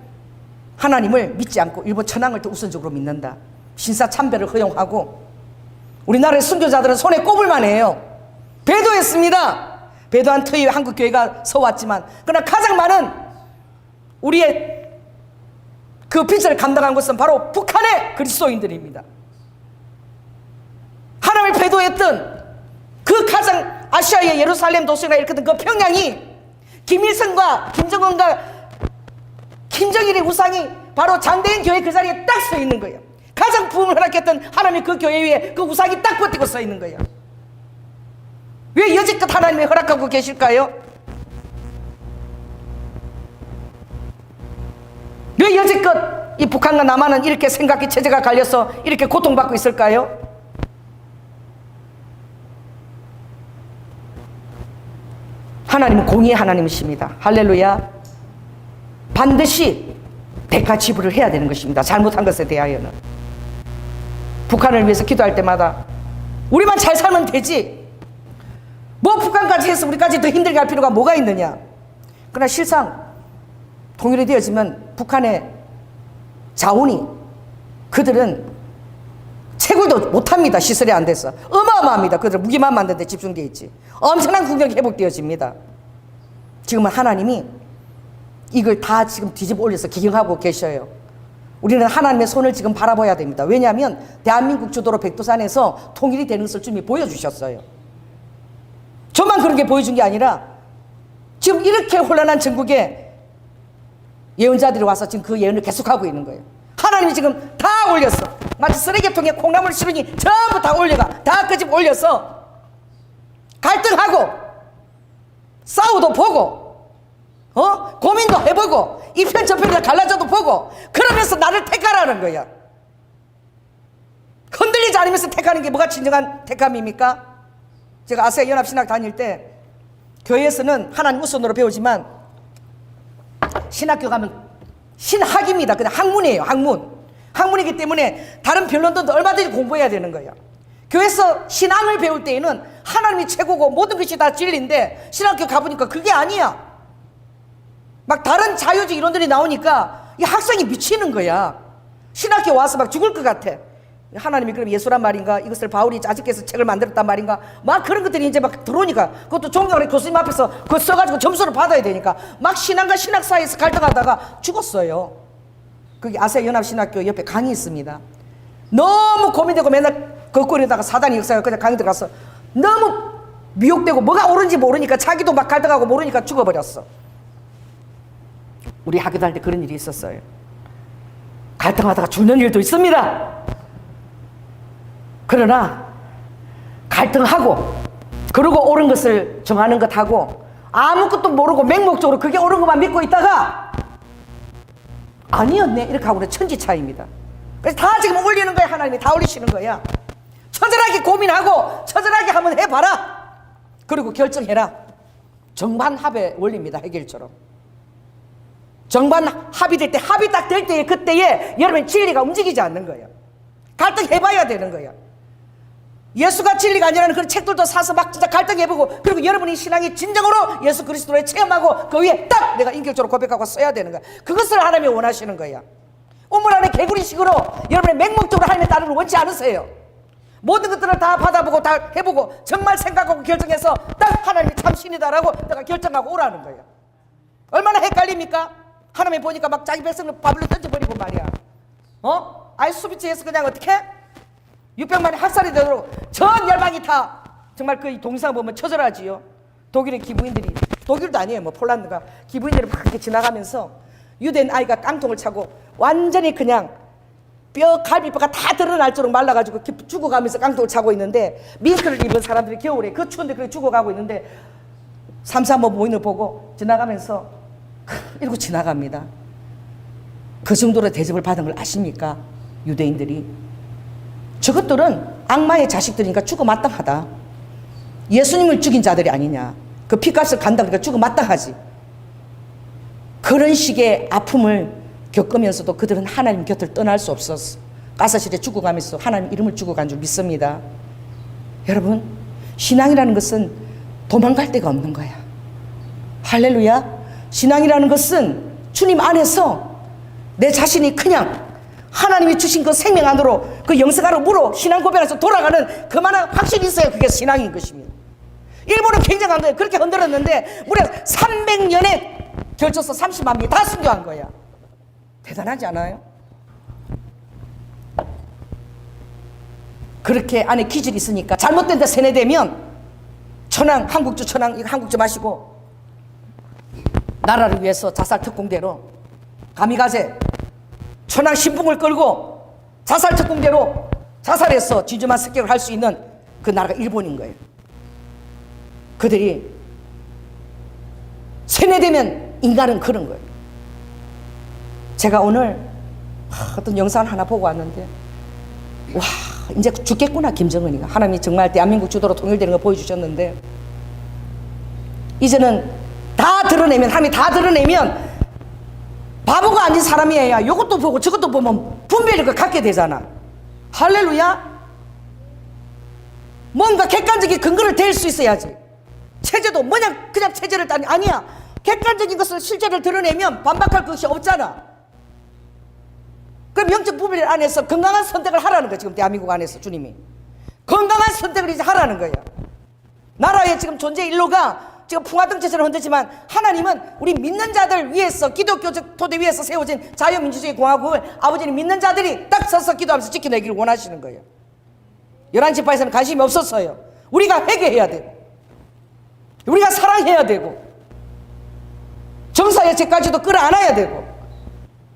하나님을 믿지 않고 일본 천황을 더 우선적으로 믿는다. 신사참배를 허용하고 우리나라의 순교자들은 손에 꼽을만 해요. 배도했습니다. 배도한 터위에 한국교회가 서왔지만 그러나 가장 많은 우리의 그 빚을 감당한 것은 바로 북한의 그리스도인들입니다. 하나님을 배도했던 그 가장 아시아의 예루살렘 도시가 일컫던 그 평양이 김일성과 김정은과 김정일의 우상이 바로 장대인 교회 그 자리에 딱 서 있는 거예요. 가장 부흥을 허락했던 하나님의 그 교회 위에 그 우상이 딱 버티고 서 있는 거예요. 왜 여지껏 하나님이 허락하고 계실까요? 왜 여지껏 이 북한과 남한은 이렇게 생각이 체제가 갈려서 이렇게 고통받고 있을까요? 하나님은 공의의 하나님이십니다. 할렐루야. 반드시 대가 지불을 해야 되는 것입니다. 잘못한 것에 대하여는. 북한을 위해서 기도할 때마다 우리만 잘 살면 되지 뭐 북한까지 해서 우리까지 더 힘들게 할 필요가 뭐가 있느냐. 그러나 실상 통일이 되어지면 북한의 자원이 그들은 채굴도 못합니다. 시설이 안 돼서 어마어마합니다. 그들 무기만 만드는 데 집중되어 있지. 엄청난 국력이 회복되어집니다. 지금은 하나님이 이걸 다 지금 뒤집어 올려서 기경하고 계셔요. 우리는 하나님의 손을 지금 바라봐야 됩니다. 왜냐하면 대한민국 주도로 백두산에서 통일이 되는 것을 주님이 보여주셨어요. 저만 그런 게 보여준 게 아니라 지금 이렇게 혼란한 전국에 예언자들이 와서 지금 그 예언을 계속하고 있는 거예요. 하나님이 지금 다 올렸어. 마치 쓰레기통에 콩나물 실으니 전부 다 올려가 다 끄집 올려서 갈등하고 싸우도 보고 고민도 해보고 이편 저편에 갈라져도 보고 그러면서 나를 택하라는 거야. 흔들리지 않으면서 택하는 게 뭐가 진정한 택함입니까? 제가 아세아 연합신학 다닐 때 교회에서는 하나님 우선으로 배우지만 신학교 가면 신학입니다. 그냥 학문이에요. 학문이기 때문에 다른 변론들도 얼마든지 공부해야 되는 거예요. 교회에서 신앙을 배울 때에는 하나님이 최고고 모든 것이 다 진리인데 신학교 가보니까 그게 아니야. 막 다른 자유주의 이론들이 나오니까 이 학생이 미치는 거야. 신학교 와서 막 죽을 것 같아. 하나님이 그럼 예수란 말인가? 이것을 바울이 짜집게서 책을 만들었단 말인가? 막 그런 것들이 이제 막 들어오니까 그것도 존경하는 교수님 앞에서 그거 써가지고 점수를 받아야 되니까 막 신앙과 신학 사이에서 갈등하다가 죽었어요. 거기 아세아 연합신학교 옆에 강이 있습니다. 너무 고민되고 맨날 거꾸리다가 사단이 역사가 그냥 강의 들어가서 너무 미혹되고 뭐가 옳은지 모르니까 자기도 막 갈등하고 모르니까 죽어버렸어. 우리 학교 다닐 때 그런 일이 있었어요. 갈등하다가 죽는 일도 있습니다. 그러나 갈등하고 그러고 옳은 것을 정하는 것하고 아무것도 모르고 맹목적으로 그게 옳은 것만 믿고 있다가 아니었네 이렇게 하고는 천지 차이입니다. 그래서 다 지금 올리는 거야. 하나님이 다 올리시는 거야. 처절하게 고민하고 처절하게 한번 해봐라. 그리고 결정해라. 정반합의 원리입니다. 해결처럼 정반합이 될 때, 합이 딱 될 때에 그때에 여러분 진리가 움직이지 않는 거예요. 갈등해봐야 되는 거예요. 예수가 진리가 아니라는 그런 책들도 사서 막 진짜 갈등해보고, 그리고 여러분이 신앙이 진정으로 예수 그리스도를 체험하고 그 위에 딱 내가 인격적으로 고백하고 써야 되는 거야. 그것을 하나님이 원하시는 거야. 우물 안에 개구리식으로 여러분의 맹목적으로 하나님의 따르는 원치 않으세요. 모든 것들을 다 받아보고 다 해보고 정말 생각하고 결정해서 딱 하나님이 참 신이다라고 내가 결정하고 오라는 거예요. 얼마나 헷갈립니까? 하나님이 보니까 막 자기 백성을 바벨로 던져버리고 말이야. 아이수비츠에서 그냥 어떻게 600만이 학살이 되도록 전 열방이 다 정말 그 동영상 보면 처절하지요. 독일의 기부인들이, 독일도 아니에요, 뭐 폴란드가, 기부인들이 막 이렇게 지나가면서 유대인 아이가 깡통을 차고 완전히 그냥 갈비뼈가 다 드러날 정도로 말라가지고 죽어가면서 깡통을 차고 있는데, 밍크를 입은 사람들이 겨울에 그 추운데 그렇게 죽어가고 있는데 삼삼오 모인을 보고 지나가면서 이러고 지나갑니다. 그 정도로 대접을 받은 걸 아십니까? 유대인들이. 저것들은 악마의 자식들이니까 죽어 마땅하다. 예수님을 죽인 자들이 아니냐. 그 피값을 간다 그러니까 죽어 마땅하지. 그런 식의 아픔을 겪으면서도 그들은 하나님 곁을 떠날 수 없었어. 가사실에 죽어가면서 하나님 이름을 죽어간 줄 믿습니다. 여러분, 신앙이라는 것은 도망갈 데가 없는 거야. 할렐루야. 신앙이라는 것은 주님 안에서 내 자신이 그냥 하나님이 주신 그 생명 안으로 그 영생하러 물어 신앙 고백에서 돌아가는 그만한 확신이 있어야 그게 신앙인 것입니다. 일본은 굉장한 거예요. 그렇게 흔들었는데 무려 300년에 걸쳐서 30만 명이 다 순교한 거야. 대단하지 않아요? 그렇게 안에 기질이 있으니까 잘못된 데 세뇌되면 천황, 한국주 천황, 이거 한국주 마시고 나라를 위해서 자살 특공대로 가미가제 천황 신분을 끌고 자살 특공대로 자살해서 진주만 습격을 할 수 있는 그 나라가 일본인 거예요. 그들이 세뇌되면 인간은 그런 거예요. 제가 오늘 어떤 영상을 하나 보고 왔는데, 와, 이제 죽겠구나 김정은이가. 하나님이 정말 대한민국 주도로 통일되는 거 보여주셨는데, 이제는 다 드러내면, 하나님이 다 드러내면 바보가 아닌 사람이야. 이것도 보고 저것도 보면 분별력을 갖게 되잖아. 할렐루야. 뭔가 객관적인 근거를 댈 수 있어야지. 체제도 뭐냐 그냥 체제를 따니 아니야. 객관적인 것을 실제를 드러내면 반박할 것이 없잖아. 그럼 영적 분별 안에서 건강한 선택을 하라는 거야. 지금 대한민국 안에서 주님이 건강한 선택을 이제 하라는 거예요. 나라의 지금 존재 일로가 지금 풍화등처럼 흔들지만 하나님은 우리 믿는 자들 위해서, 기독교 토대 위에서 세워진 자유민주주의 공화국을 아버지는 믿는 자들이 딱 서서 기도하면서 지켜내기를 원하시는 거예요. 11지파에서는 관심이 없었어요. 우리가 회개해야 되고 우리가 사랑해야 되고 정사의 죄까지도 끌어안아야 되고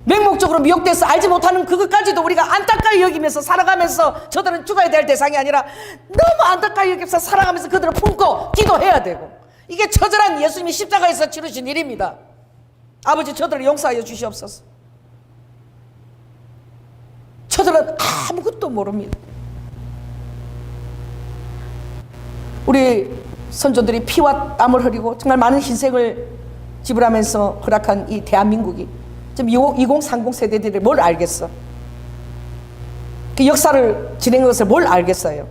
맹목적으로 미혹돼서 알지 못하는 그것까지도 우리가 안타까이 여기면서 살아가면서 저들은 죽어야 될 대상이 아니라 너무 안타까이 여기면서 살아가면서 그들을 품고 기도해야 되고, 이게 처절한 예수님이 십자가에서 치르신 일입니다. 아버지 저들을 용서하여 주시옵소서. 저들은 아무것도 모릅니다. 우리 선조들이 피와 땀을 흘리고 정말 많은 희생을 지불하면서 허락한 이 대한민국이 지금 2030 세대들이 뭘 알겠어? 그 역사를 진행한 것을 뭘 알겠어요?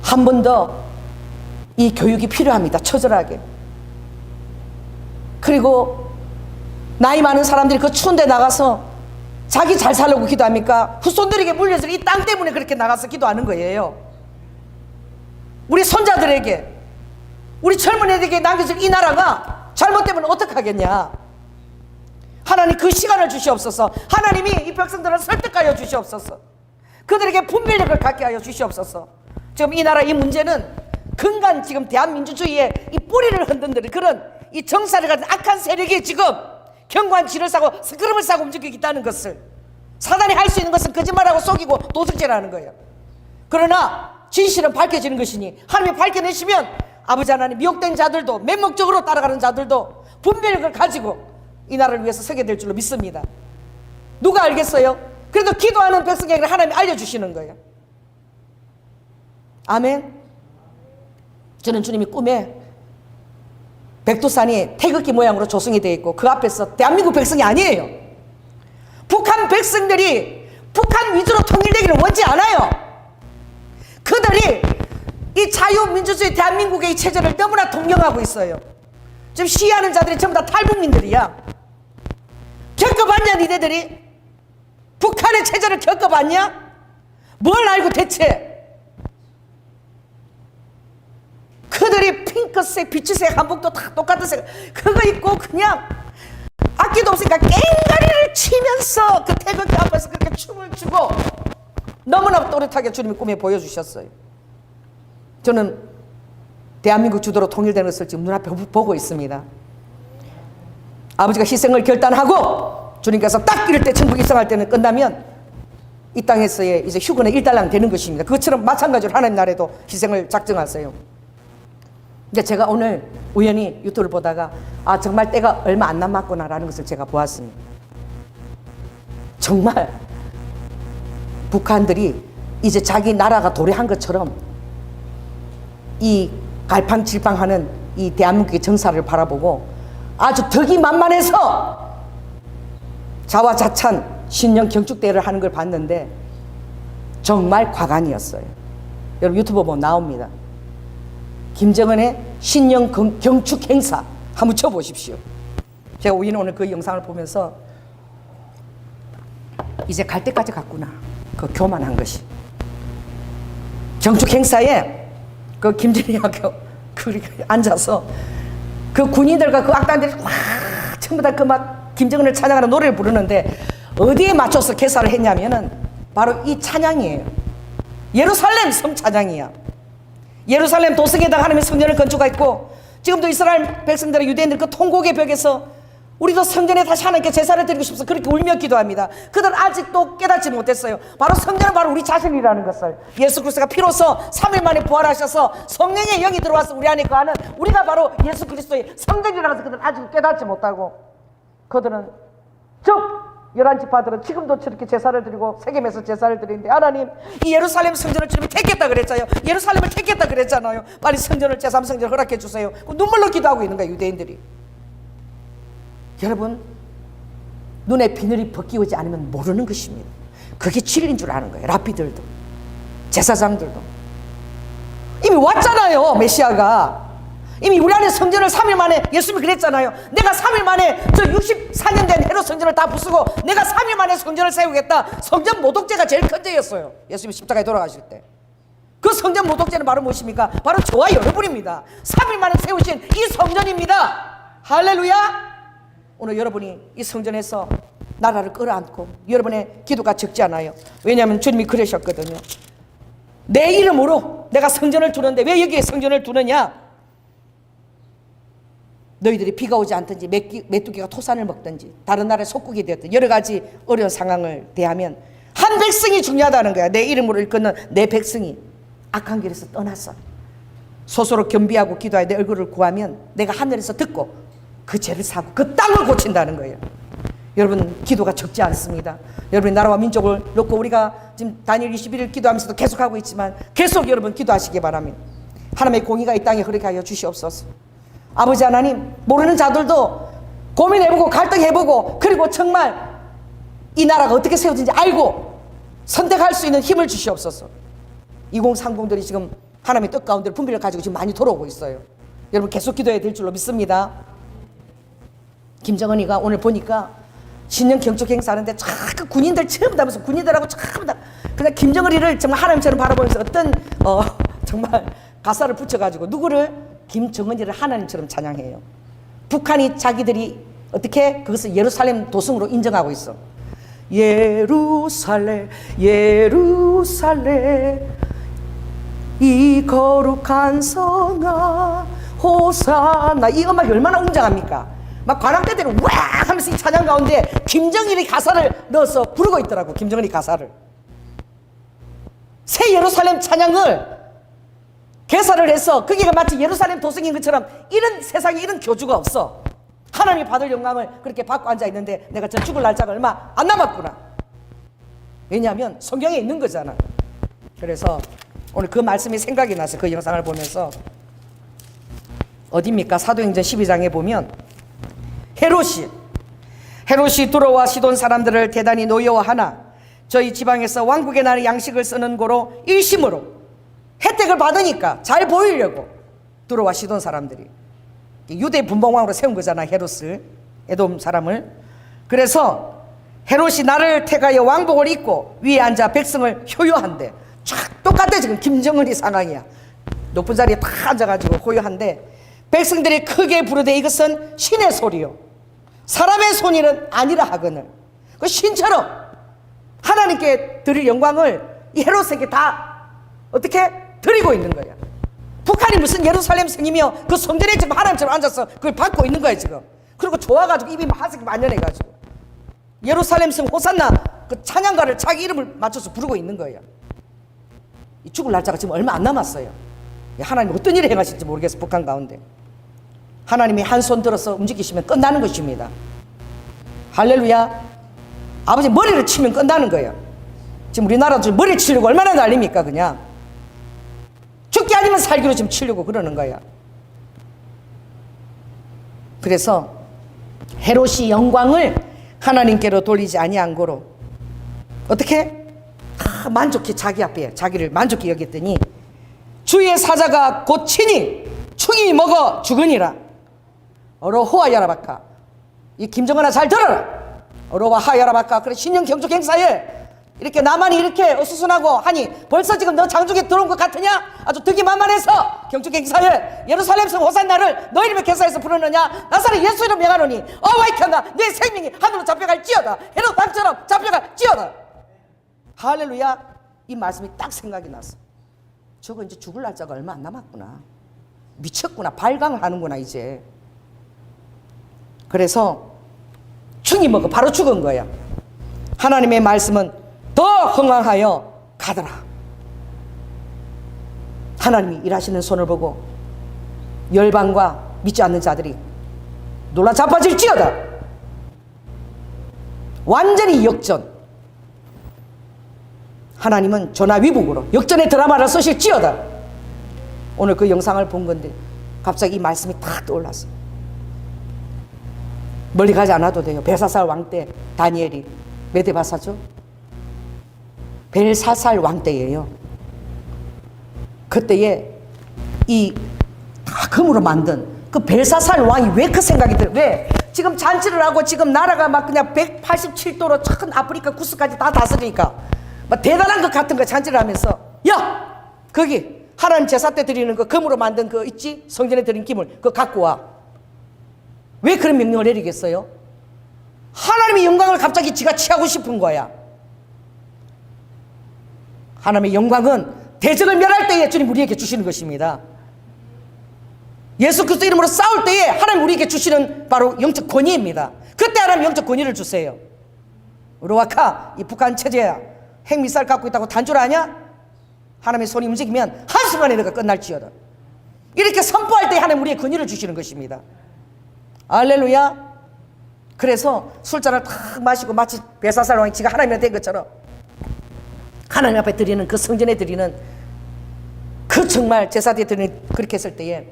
한 번 더 이 교육이 필요합니다. 처절하게. 그리고 나이 많은 사람들이 그 추운 데 나가서 자기 잘 살려고 기도합니까? 후손들에게 물려질 이 땅 때문에 그렇게 나가서 기도하는 거예요. 우리 손자들에게, 우리 젊은 애들에게 남겨질 이 나라가 잘못되면 어떡하겠냐. 하나님 그 시간을 주시옵소서. 하나님이 이 백성들을 설득하여 주시옵소서. 그들에게 분별력을 갖게 하여 주시옵소서. 지금 이 나라 이 문제는 근간 지금 대한민주주의의 이 뿌리를 흔든다는 그런 이 정사를 가진 악한 세력이 지금 견고한 질을 싸고 스크럼을 싸고 움직이고 있다는 것을, 사단이 할 수 있는 것은 거짓말하고 속이고 도둑질하는 거예요. 그러나 진실은 밝혀지는 것이니 하나님이 밝혀내시면 아버지 하나님 미혹된 자들도 맹목적으로 따라가는 자들도 분별력을 가지고 이 나라를 위해서 서게 될 줄로 믿습니다. 누가 알겠어요? 그래도 기도하는 백성에게 하나님이 알려주시는 거예요. 아멘. 저는 주님이 꿈에 백두산이 태극기 모양으로 조성이 되어 있고 그 앞에서 대한민국 백성이 아니에요. 북한 백성들이 북한 위주로 통일되기를 원치 않아요. 그들이 이 자유민주주의 대한민국의 이 체제를 너무나 동경하고 있어요. 지금 시위하는 자들이 전부 다 탈북민들이야. 겪어봤냐 니네들이? 북한의 체제를 겪어봤냐? 뭘 알고 대체? 그들이 핑크색, 비치색 한복도 다 똑같은 색 그거 입고 그냥 악기도 없으니까 깽가리를 치면서 그 태극기 앞에서 그렇게 춤을 추고 너무나 또렷하게 주님이 꿈에 보여주셨어요. 저는 대한민국 주도로 통일되는 것을 지금 눈앞에 보고 있습니다. 아버지가 희생을 결단하고 주님께서 딱 이럴 때 천국 입성할 때는 끝나면 이 땅에서의 이제 휴거는 일단락 되는 것입니다. 그것처럼 마찬가지로 하나님 나라에도 희생을 작정하세요. 근데 제가 오늘 우연히 유튜브를 보다가 아 정말 때가 얼마 안 남았구나라는 것을 제가 보았습니다. 정말 북한들이 이제 자기 나라가 도래한 것처럼 이 갈팡질팡하는 이 대한민국의 정사를 바라보고 아주 덕이 만만해서 자화자찬 신령 경축대회를 하는 걸 봤는데 정말 과간이었어요. 여러분 유튜브 보면 나옵니다. 김정은의 신령 경축 행사 한번 쳐보십시오. 제가 우연히 오늘 그 영상을 보면서 이제 갈 때까지 갔구나. 그 교만한 것이. 경축 행사에 그 김정은이하고 앉아서 그 군인들과 그 악단들이 와 전부 다 그 막 김정은을 찬양하는 노래를 부르는데 어디에 맞춰서 개사를 했냐면은 바로 이 찬양이에요. 예루살렘 성 찬양이야. 예루살렘 도성에다가 하나님의 성전을 건축했고 지금도 이스라엘 백성들의 유대인들 그 통곡의 벽에서 우리도 성전에 다시 하나님께 제사를 드리고 싶어서 그렇게 울며 기도합니다. 그들은 아직도 깨닫지 못했어요. 바로 성전은 바로 우리 자신이라는 것을. 예수 그리스도가 피로써 3일 만에 부활하셔서 성령의 영이 들어와서 우리 안에 거하는 우리가 바로 예수 그리스도의 성전이라고 해서 그들은 아직 깨닫지 못하고 그들은 즉 11지파들은 지금도 저렇게 제사를 드리고 세겜에서 제사를 드리는데 하나님 이 예루살렘 성전을 주님이 택했다 그랬잖아요. 예루살렘을 택했다 그랬잖아요. 빨리 성전을 제3성전을 허락해 주세요. 눈물로 기도하고 있는 거예요. 유대인들이. 여러분 눈에 비늘이 벗기오지 않으면 모르는 것입니다. 그게 진리인 줄 아는 거예요. 랍비들도 제사장들도 이미 왔잖아요. 메시아가 이미 우리 안에 성전을 3일 만에 예수님이 그랬잖아요. 내가 3일 만에 저 64년 된 헤롯 성전을 다 부수고 내가 3일 만에 성전을 세우겠다. 성전 모독죄가 제일 큰 죄였어요. 예수님이 십자가에 돌아가실 때. 그 성전 모독죄는 바로 무엇입니까? 바로 저와 여러분입니다. 3일 만에 세우신 이 성전입니다. 할렐루야. 오늘 여러분이 이 성전에서 나라를 끌어안고 여러분의 기도가 적지 않아요. 왜냐하면 주님이 그러셨거든요. 내 이름으로 내가 성전을 두는데 왜 여기에 성전을 두느냐? 너희들이 비가 오지 않든지 메뚜기가 토산을 먹든지 다른 나라에 속국이 되었든 여러 가지 어려운 상황을 대하면 한 백성이 중요하다는 거야. 내 이름으로 일컫는 내 백성이 악한 길에서 떠나서 스스로 겸비하고 기도하여 내 얼굴을 구하면 내가 하늘에서 듣고 그 죄를 사고 그 땅을 고친다는 거예요. 여러분 기도가 적지 않습니다. 여러분의 나라와 민족을 놓고 우리가 지금 다니엘 21일 기도하면서도 계속하고 있지만 계속 여러분 기도하시기 바랍니다. 하나님의 공의가 이 땅에 흐르게 하여 주시옵소서. 아버지 하나님 모르는 자들도 고민해보고 갈등해보고 그리고 정말 이 나라가 어떻게 세워진지 알고 선택할 수 있는 힘을 주시옵소서. 2030들이 지금 하나님의 뜻 가운데 분별을 가지고 지금 많이 돌아오고 있어야 여러분 계속 기도해야 될 줄로 믿습니다. 김정은이가 오늘 보니까 신년 경축 행사하는데 자꾸 군인들 전부 다 무슨 군인들하고 전부 다 그냥 김정은이를 정말 하나님처럼 바라보면서 어떤 정말 가사를 붙여가지고 누구를 김정은이를 하나님처럼 찬양해요. 북한이 자기들이 어떻게 그것을 예루살렘 도성으로 인정하고 있어. 예루살렘 예루살렘 이 거룩한 성아 호산나 이 음악이 얼마나 웅장합니까? 막 관왕 때대로 와 하면서 이 찬양 가운데 김정일이 가사를 넣어서 부르고 있더라고. 김정일이 가사를. 새 예루살렘 찬양을 개사를 해서 거기가 마치 예루살렘 도성인 것처럼 이런 세상에 이런 교주가 없어. 하나님이 받을 영광을 그렇게 받고 앉아있는데 내가 저 죽을 날짜가 얼마 안 남았구나. 왜냐하면 성경에 있는 거잖아. 그래서 오늘 그 말씀이 생각이 나서 그 영상을 보면서 어디입니까? 사도행전 12장에 보면 헤롯이 두로와 시돈 사람들을 대단히 노여워하나 저희 지방에서 왕국에 나는 양식을 쓰는 고로 일심으로 혜택을 받으니까 잘 보이려고 두로와 시돈 사람들이 유대 분봉왕으로 세운 거잖아. 헤롯을, 에돔 사람을. 그래서 헤롯이 나를 택하여 왕복을 입고 위에 앉아 백성을 효요한대. 쫙 똑같아. 지금 김정은이 상황이야. 높은 자리에 다 앉아가지고 호요한데 백성들이 크게 부르되 이것은 신의 소리요 사람의 손일은 아니라 하거늘. 그 신처럼 하나님께 드릴 영광을 이 헤롯에게 다 어떻게 드리고 있는 거야. 북한이 무슨 예루살렘 성이며 그 성전에 지금 하나님처럼 앉아서 그걸 받고 있는 거야 지금. 그리고 좋아가지고 입이 하색이 만연해가지고 예루살렘 성 호산나 그 찬양가를 자기 이름을 맞춰서 부르고 있는 거예요. 이 죽을 날짜가 지금 얼마 안 남았어요. 하나님 어떤 일을 행하실지 모르겠어. 북한 가운데 하나님이 한 손 들어서 움직이시면 끝나는 것입니다. 할렐루야. 아버지 머리를 치면 끝나는 거예요. 지금 우리나라도 지금 머리 치려고 얼마나 난립니까. 그냥 죽기 아니면 살기로 지금 치려고 그러는 거야. 그래서 헤롯이 영광을 하나님께로 돌리지 아니한 고로 어떻게? 만족해. 자기 앞에 자기를 만족해 여겼더니 주의 사자가 곧 친히 충이 먹어 죽으니라. 어로호와 야라바카. 이 김정은아 잘 들어라. 어로와 하야라바카. 그래 신령 경축 행사에 이렇게 나만이 이렇게 어수선하고 하니 벌써 지금 너 장족에 들어온 것 같으냐? 아주 득이만만해서 경축 행사에 예루살렘 성 호산나를 너 이름의 개사에서 부르느냐? 나사렛 예수 이름 명하노니 어와이켰나 내 생명이 하늘로 잡혀갈지어다. 헤롯 땅처럼 잡혀갈지어다. 할렐루야. 이 말씀이 딱 생각이 났어. 저거 이제 죽을 날짜가 얼마 안 남았구나. 미쳤구나. 발광을 하는구나 이제. 그래서 충이 먹어 바로 죽은 거야. 하나님의 말씀은 더 흥황하여 가더라. 하나님이 일하시는 손을 보고 열방과 믿지 않는 자들이 놀라 자빠질지어다. 완전히 역전. 하나님은 전화위복으로 역전의 드라마를 쓰실지어다. 오늘 그 영상을 본 건데 갑자기 이 말씀이 탁 떠올랐어. 멀리 가지 않아도 돼요. 벨사살 왕 때 다니엘이 메데바사죠. 벨사살 왕 때예요. 그때에 이 다 금으로 만든 그 벨사살 왕이 왜 그 생각이 들어? 왜? 지금 잔치를 하고 지금 나라가 막 그냥 187도로 큰 아프리카 구스까지 다 다스리니까 막 대단한 것 같은 거 잔치를 하면서 야! 거기 하나님 제사 때 드리는 그 금으로 만든 그 있지? 성전에 드린 기물 그거 갖고 와. 왜 그런 명령을 내리겠어요? 하나님의 영광을 갑자기 지가 취하고 싶은 거야. 하나님의 영광은 대적을 멸할 때에 주님 우리에게 주시는 것입니다. 예수 그리스도 이름으로 싸울 때에 하나님 우리에게 주시는 바로 영적 권위입니다. 그때 하나님 영적 권위를 주세요. 로아카 이 북한 체제야. 핵미사일 갖고 있다고 단줄 아냐? 하나님의 손이 움직이면 한순간에 내가 끝날지어다. 이렇게 선포할 때 하나님 우리의 권위를 주시는 것입니다. 할렐루야. 그래서 술잔을 탁 마시고 마치 벨사살 왕이 지가 하나님한테 된 것처럼 하나님 앞에 드리는 그 성전에 드리는 그 정말 제사에 드리는 그렇게 했을 때에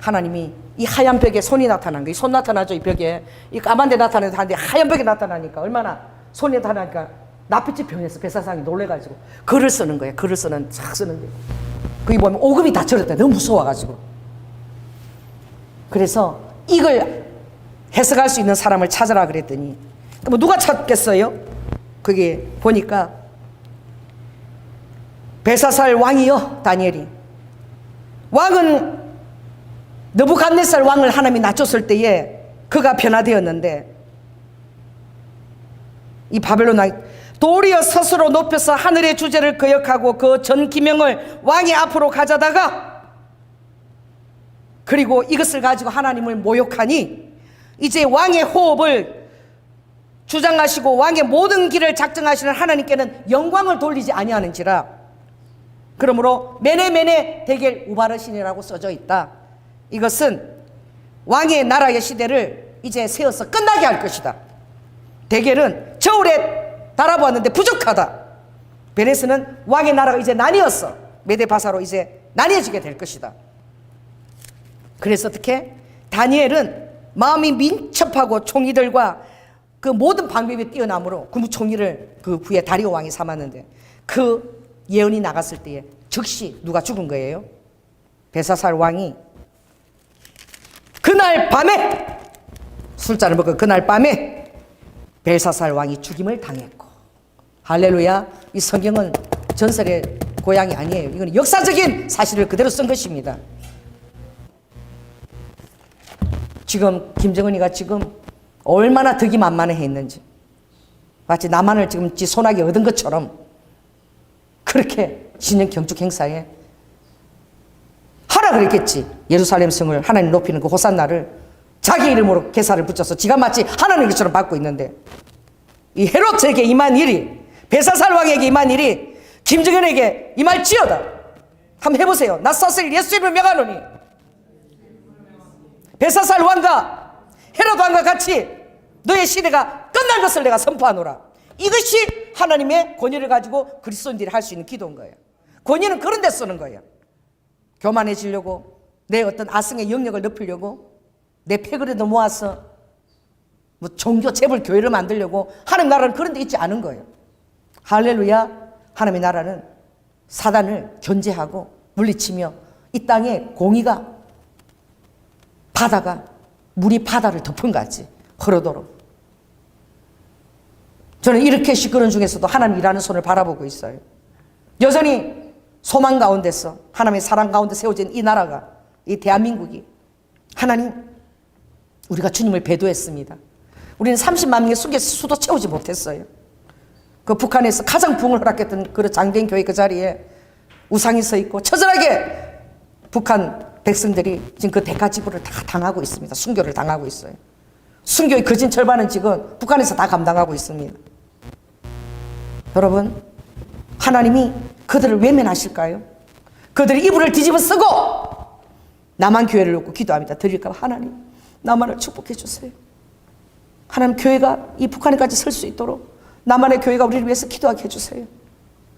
하나님이 이 하얀 벽에 손이 나타난 거예요. 손 나타나죠. 이 벽에 이 까만 데 나타나는데 하는데 하얀 벽에 나타나니까 얼마나 손이 나타나니까 낯빛이 변해서 벨사살이 놀래가지고 글을 쓰는 거예요. 글을 쓰는 싹 쓰는 거예요. 거기 보면 오금이 다 저렸다. 너무 무서워가지고. 그래서 이걸 해석할 수 있는 사람을 찾아라 그랬더니 뭐 누가 찾겠어요? 거기 보니까 벨사살 왕이요 다니엘이 왕은 느부갓네살 왕을 하나님이 낮췄을 때에 그가 변화되었는데 이 바벨론 왕이 도리어 스스로 높여서 하늘의 주제를 거역하고 그 전 기명을 왕의 앞으로 가져다가 그리고 이것을 가지고 하나님을 모욕하니 이제 왕의 호흡을 주장하시고 왕의 모든 길을 작정하시는 하나님께는 영광을 돌리지 아니하는지라. 그러므로 메네 데겔 우바르신이라고 써져 있다. 이것은 왕의 나라의 시대를 이제 세워서 끝나게 할 것이다. 데겔은 저울에 달아보았는데 부족하다. 베레스는 왕의 나라가 이제 나뉘었어. 메데바사로 이제 나뉘어지게 될 것이다. 그래서 어떻게? 다니엘은 마음이 민첩하고 총리들과 그 모든 방법이 뛰어남으로 국무총리를 그 후에 다리오 왕이 삼았는데, 그 예언이 나갔을 때에 즉시 누가 죽은 거예요? 벨사살 왕이 그날 밤에 술잔을 먹고 그날 밤에 벨사살 왕이 죽임을 당했고. 할렐루야. 이 성경은 전설의 고향이 아니에요. 이건 역사적인 사실을 그대로 쓴 것입니다. 지금 김정은이가 지금 얼마나 득이 만만해 했는지, 마치 남한을 지금 지 손아귀 얻은 것처럼 그렇게 신년 경축 행사에 하라 그랬겠지. 예루살렘 성을 하나님 높이는 그 호산나를 자기 이름으로 계사를 붙여서 지가 마치 하나님 것처럼 받고 있는데, 이 헤롯에게 임한 일이, 벨사살 왕에게 임한 일이 김정은에게 임할지어다. 한번 해보세요. 나 사실 예수 이름을 명하노니 벨사살 왕과 헤롯 왕과 같이 너의 시대가 끝난 것을 내가 선포하노라. 이것이 하나님의 권위를 가지고 그리스도인들이 할 수 있는 기도인 거예요. 권위는 그런 데 쓰는 거예요. 교만해지려고, 내 어떤 아성의 영역을 높이려고, 내 패거리도 모아서 뭐 종교 재벌 교회를 만들려고 하나님 나라는 그런 데 있지 않은 거예요. 할렐루야. 하나님의 나라는 사단을 견제하고 물리치며 이 땅에 공의가, 바다가 물이 바다를 덮은 같이 흐르도록. 저는 이렇게 시끄러운 중에서도 하나님 일하는 손을 바라보고 있어요. 여전히 소망 가운데서, 하나님의 사랑 가운데 세워진 이 나라가, 이 대한민국이, 하나님, 우리가 주님을 배도했습니다. 우리는 30만 명의 수도 채우지 못했어요. 그 북한에서 가장 부흥을 허락했던 그 장대인 교회 그 자리에 우상이 서 있고 처절하게 북한 백성들이 지금 그 대가지불을 다 당하고 있습니다. 순교를 당하고 있어요. 순교의 거진 절반은 지금 북한에서 다 감당하고 있습니다. 여러분, 하나님이 그들을 외면하실까요? 그들이 이불을 뒤집어 쓰고 남한 교회를 놓고 기도합니다. 드릴까 봐, 하나님 남한을 축복해 주세요. 하나님, 교회가 이 북한에까지 설 수 있도록 남한의 교회가 우리를 위해서 기도하게 해주세요.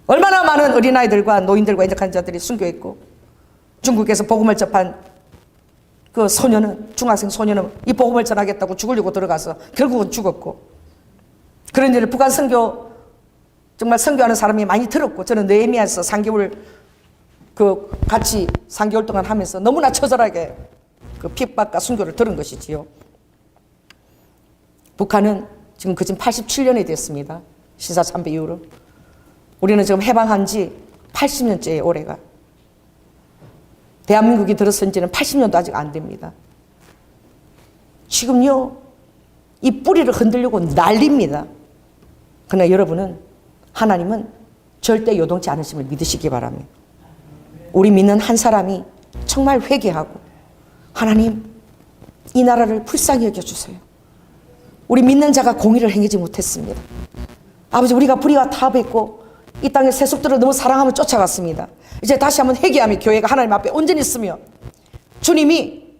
얼마나 많은 어린아이들과 노인들과 인적한 자들이 순교했고, 중국에서 복음을 접한 그 소녀는, 중학생 소녀는 이 복음을 전하겠다고 죽으려고 들어가서 결국은 죽었고, 그런 일을 북한 선교, 정말 선교하는 사람이 많이 들었고, 저는 느헤미야에서 3개월 그 같이 3개월 동안 하면서 너무나 처절하게 그 핍박과 순교를 들은 것이지요. 북한은 지금 그진 87년이 됐습니다. 신사참배 이후로. 우리는 지금 해방한 지 80년째예요, 올해가. 대한민국이 들어선 지는 80년도 아직 안 됩니다. 지금요, 이 뿌리를 흔들려고 난립니다. 그러나 여러분은, 하나님은 절대 요동치 않으심을 믿으시기 바랍니다. 우리 믿는 한 사람이 정말 회개하고, 하나님, 이 나라를 불쌍히 여겨주세요. 우리 믿는 자가 공의를 행하지 못했습니다. 아버지, 우리가 불의와 타협했고 이 땅의 세속들을 너무 사랑하며 쫓아갔습니다. 이제 다시 한번 회개하며 교회가 하나님 앞에 온전히 있으며, 주님이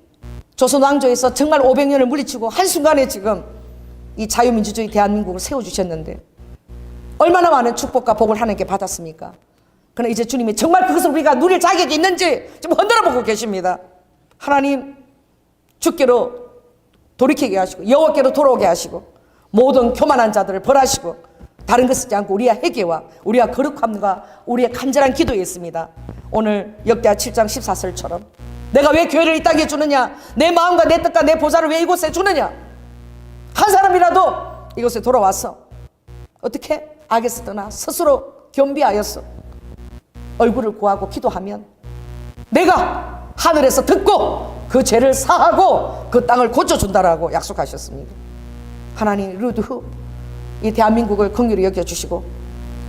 조선 왕조에서 정말 500년을 물리치고 한순간에 지금 이 자유민주주의 대한민국을 세워주셨는데 얼마나 많은 축복과 복을 하나님께 받았습니까? 그러나 이제 주님이 정말 그것을 우리가 누릴 자격이 있는지 지금 흔들어 보고 계십니다. 하나님, 주께로 돌이키게 하시고 여호와께로 돌아오게 하시고 모든 교만한 자들을 벌하시고 다른 것 쓰지 않고 우리의 회개와 우리의 거룩함과 우리의 간절한 기도에 있습니다. 오늘 역대하 7장 14절처럼 내가 왜 교회를 이 땅에 주느냐, 내 마음과 내 뜻과 내 보좌를 왜 이곳에 주느냐. 한 사람이라도 이곳에 돌아와서 어떻게 악에서 떠나 스스로 겸비하여서 얼굴을 구하고 기도하면 내가 하늘에서 듣고 그 죄를 사하고 그 땅을 고쳐준다라고 약속하셨습니다. 하나님, 루드 후 이 대한민국을 긍휼히 여겨주시고,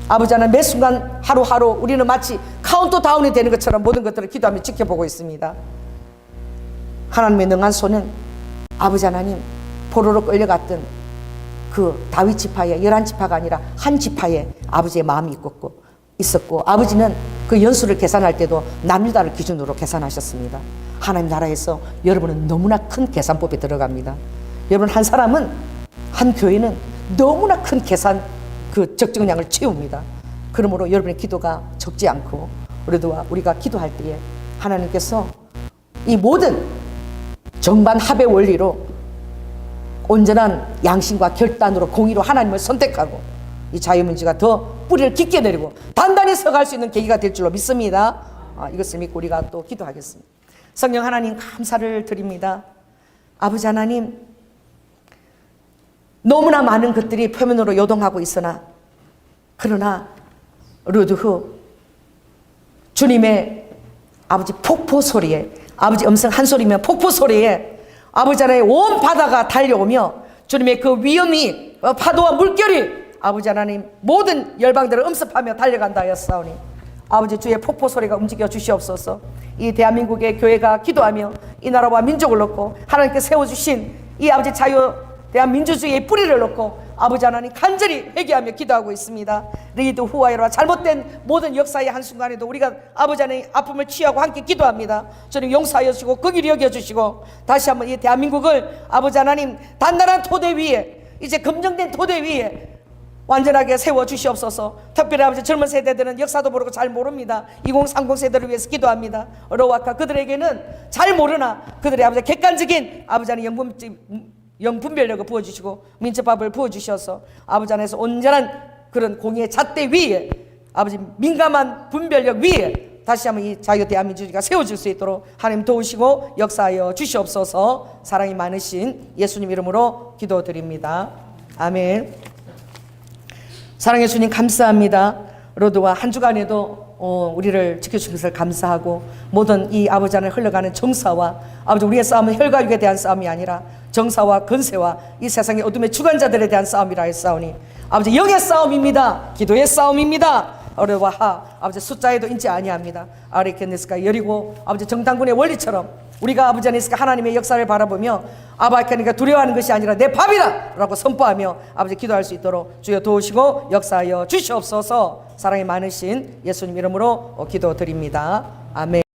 아버지 하나님, 매 순간 하루하루 우리는 마치 카운트다운이 되는 것처럼 모든 것들을 기도하며 지켜보고 있습니다. 하나님의 능한 손은 아버지 하나님, 포로로 끌려갔던 그 다윗 지파에 11지파가 아니라 한 지파에 아버지의 마음이 있었고 아버지는 그 연수를 계산할 때도 남유다를 기준으로 계산하셨습니다. 하나님 나라에서 여러분은 너무나 큰 계산법에 들어갑니다. 여러분 한 사람은 한 교회는 너무나 큰 계산 그 적정량을 채웁니다. 그러므로 여러분의 기도가 적지 않고 우리가 기도할 때에 하나님께서 이 모든 정반 합의 원리로 온전한 양심과 결단으로 공의로 하나님을 선택하고 이 자유민주가 더 뿌리를 깊게 내리고 단단히 서갈 수 있는 계기가 될 줄로 믿습니다. 이것을 믿고 우리가 또 기도하겠습니다. 성령 하나님 감사를 드립니다. 아버지 하나님, 너무나 많은 것들이 표면으로 요동하고 있으나 그러나 루드후 주님의 아버지 폭포 소리에, 아버지 음성 한 소리면 폭포 소리에 아버지 하나님 온 바다가 달려오며 주님의 그 위엄이 파도와 물결이 아버지 하나님 모든 열방들을 음습하며 달려간다 하였사오니 아버지 주의 폭포 소리가 움직여 주시옵소서. 이 대한민국의 교회가 기도하며 이 나라와 민족을 놓고 하나님께 세워주신 이 아버지 자유 대한민주주의의 뿌리를 놓고 아버지 하나님 간절히 회개하며 기도하고 있습니다. 리드 후아이로와 잘못된 모든 역사의 한순간에도 우리가 아버지 하나님 아픔을 취하고 함께 기도합니다. 주님 용서하여 주시고 거기를 여겨주시고 다시 한번 이 대한민국을 아버지 하나님 단단한 토대 위에 이제 검증된 토대 위에 완전하게 세워주시옵소서. 특별히 아버지 젊은 세대들은 역사도 모르고 잘 모릅니다. 2030 세대를 위해서 기도합니다. 어로와카 그들에게는 잘 모르나 그들의 아버지 객관적인 아버지 하나님 영분별력을 부어주시고 민첩밥을 부어주셔서 아버지 안에서 온전한 그런 공의의 잣대 위에 아버지 민감한 분별력 위에 다시 한번 이 자유 대한민주주의가 세워질 수 있도록 하나님 도우시고 역사하여 주시옵소서. 사랑이 많으신 예수님 이름으로 기도드립니다. 아멘. 사랑의 주님 감사합니다. 로드와 한 주간에도 우리를 지켜주신 것을 감사하고 모든 이 아버지 안에 흘러가는 정사와 아버지 우리의 싸움은 혈과 육에 대한 싸움이 아니라 정사와 건세와 이 세상의 어둠의 주관자들에 대한 싸움이라 했사오니 아버지 영의 싸움입니다. 기도의 싸움입니다. 어려와 아버지 숫자에도 인지 아니합니다. 아리케네스가 여리고 아버지 정당군의 원리처럼 우리가 아버지 안에 있으니까 하나님의 역사를 바라보며 아바이카니까 두려워하는 것이 아니라 내 밥이다 라고 선포하며 아버지 기도할 수 있도록 주여 도우시고 역사하여 주시옵소서. 사랑이 많으신 예수님 이름으로 기도드립니다. 아멘.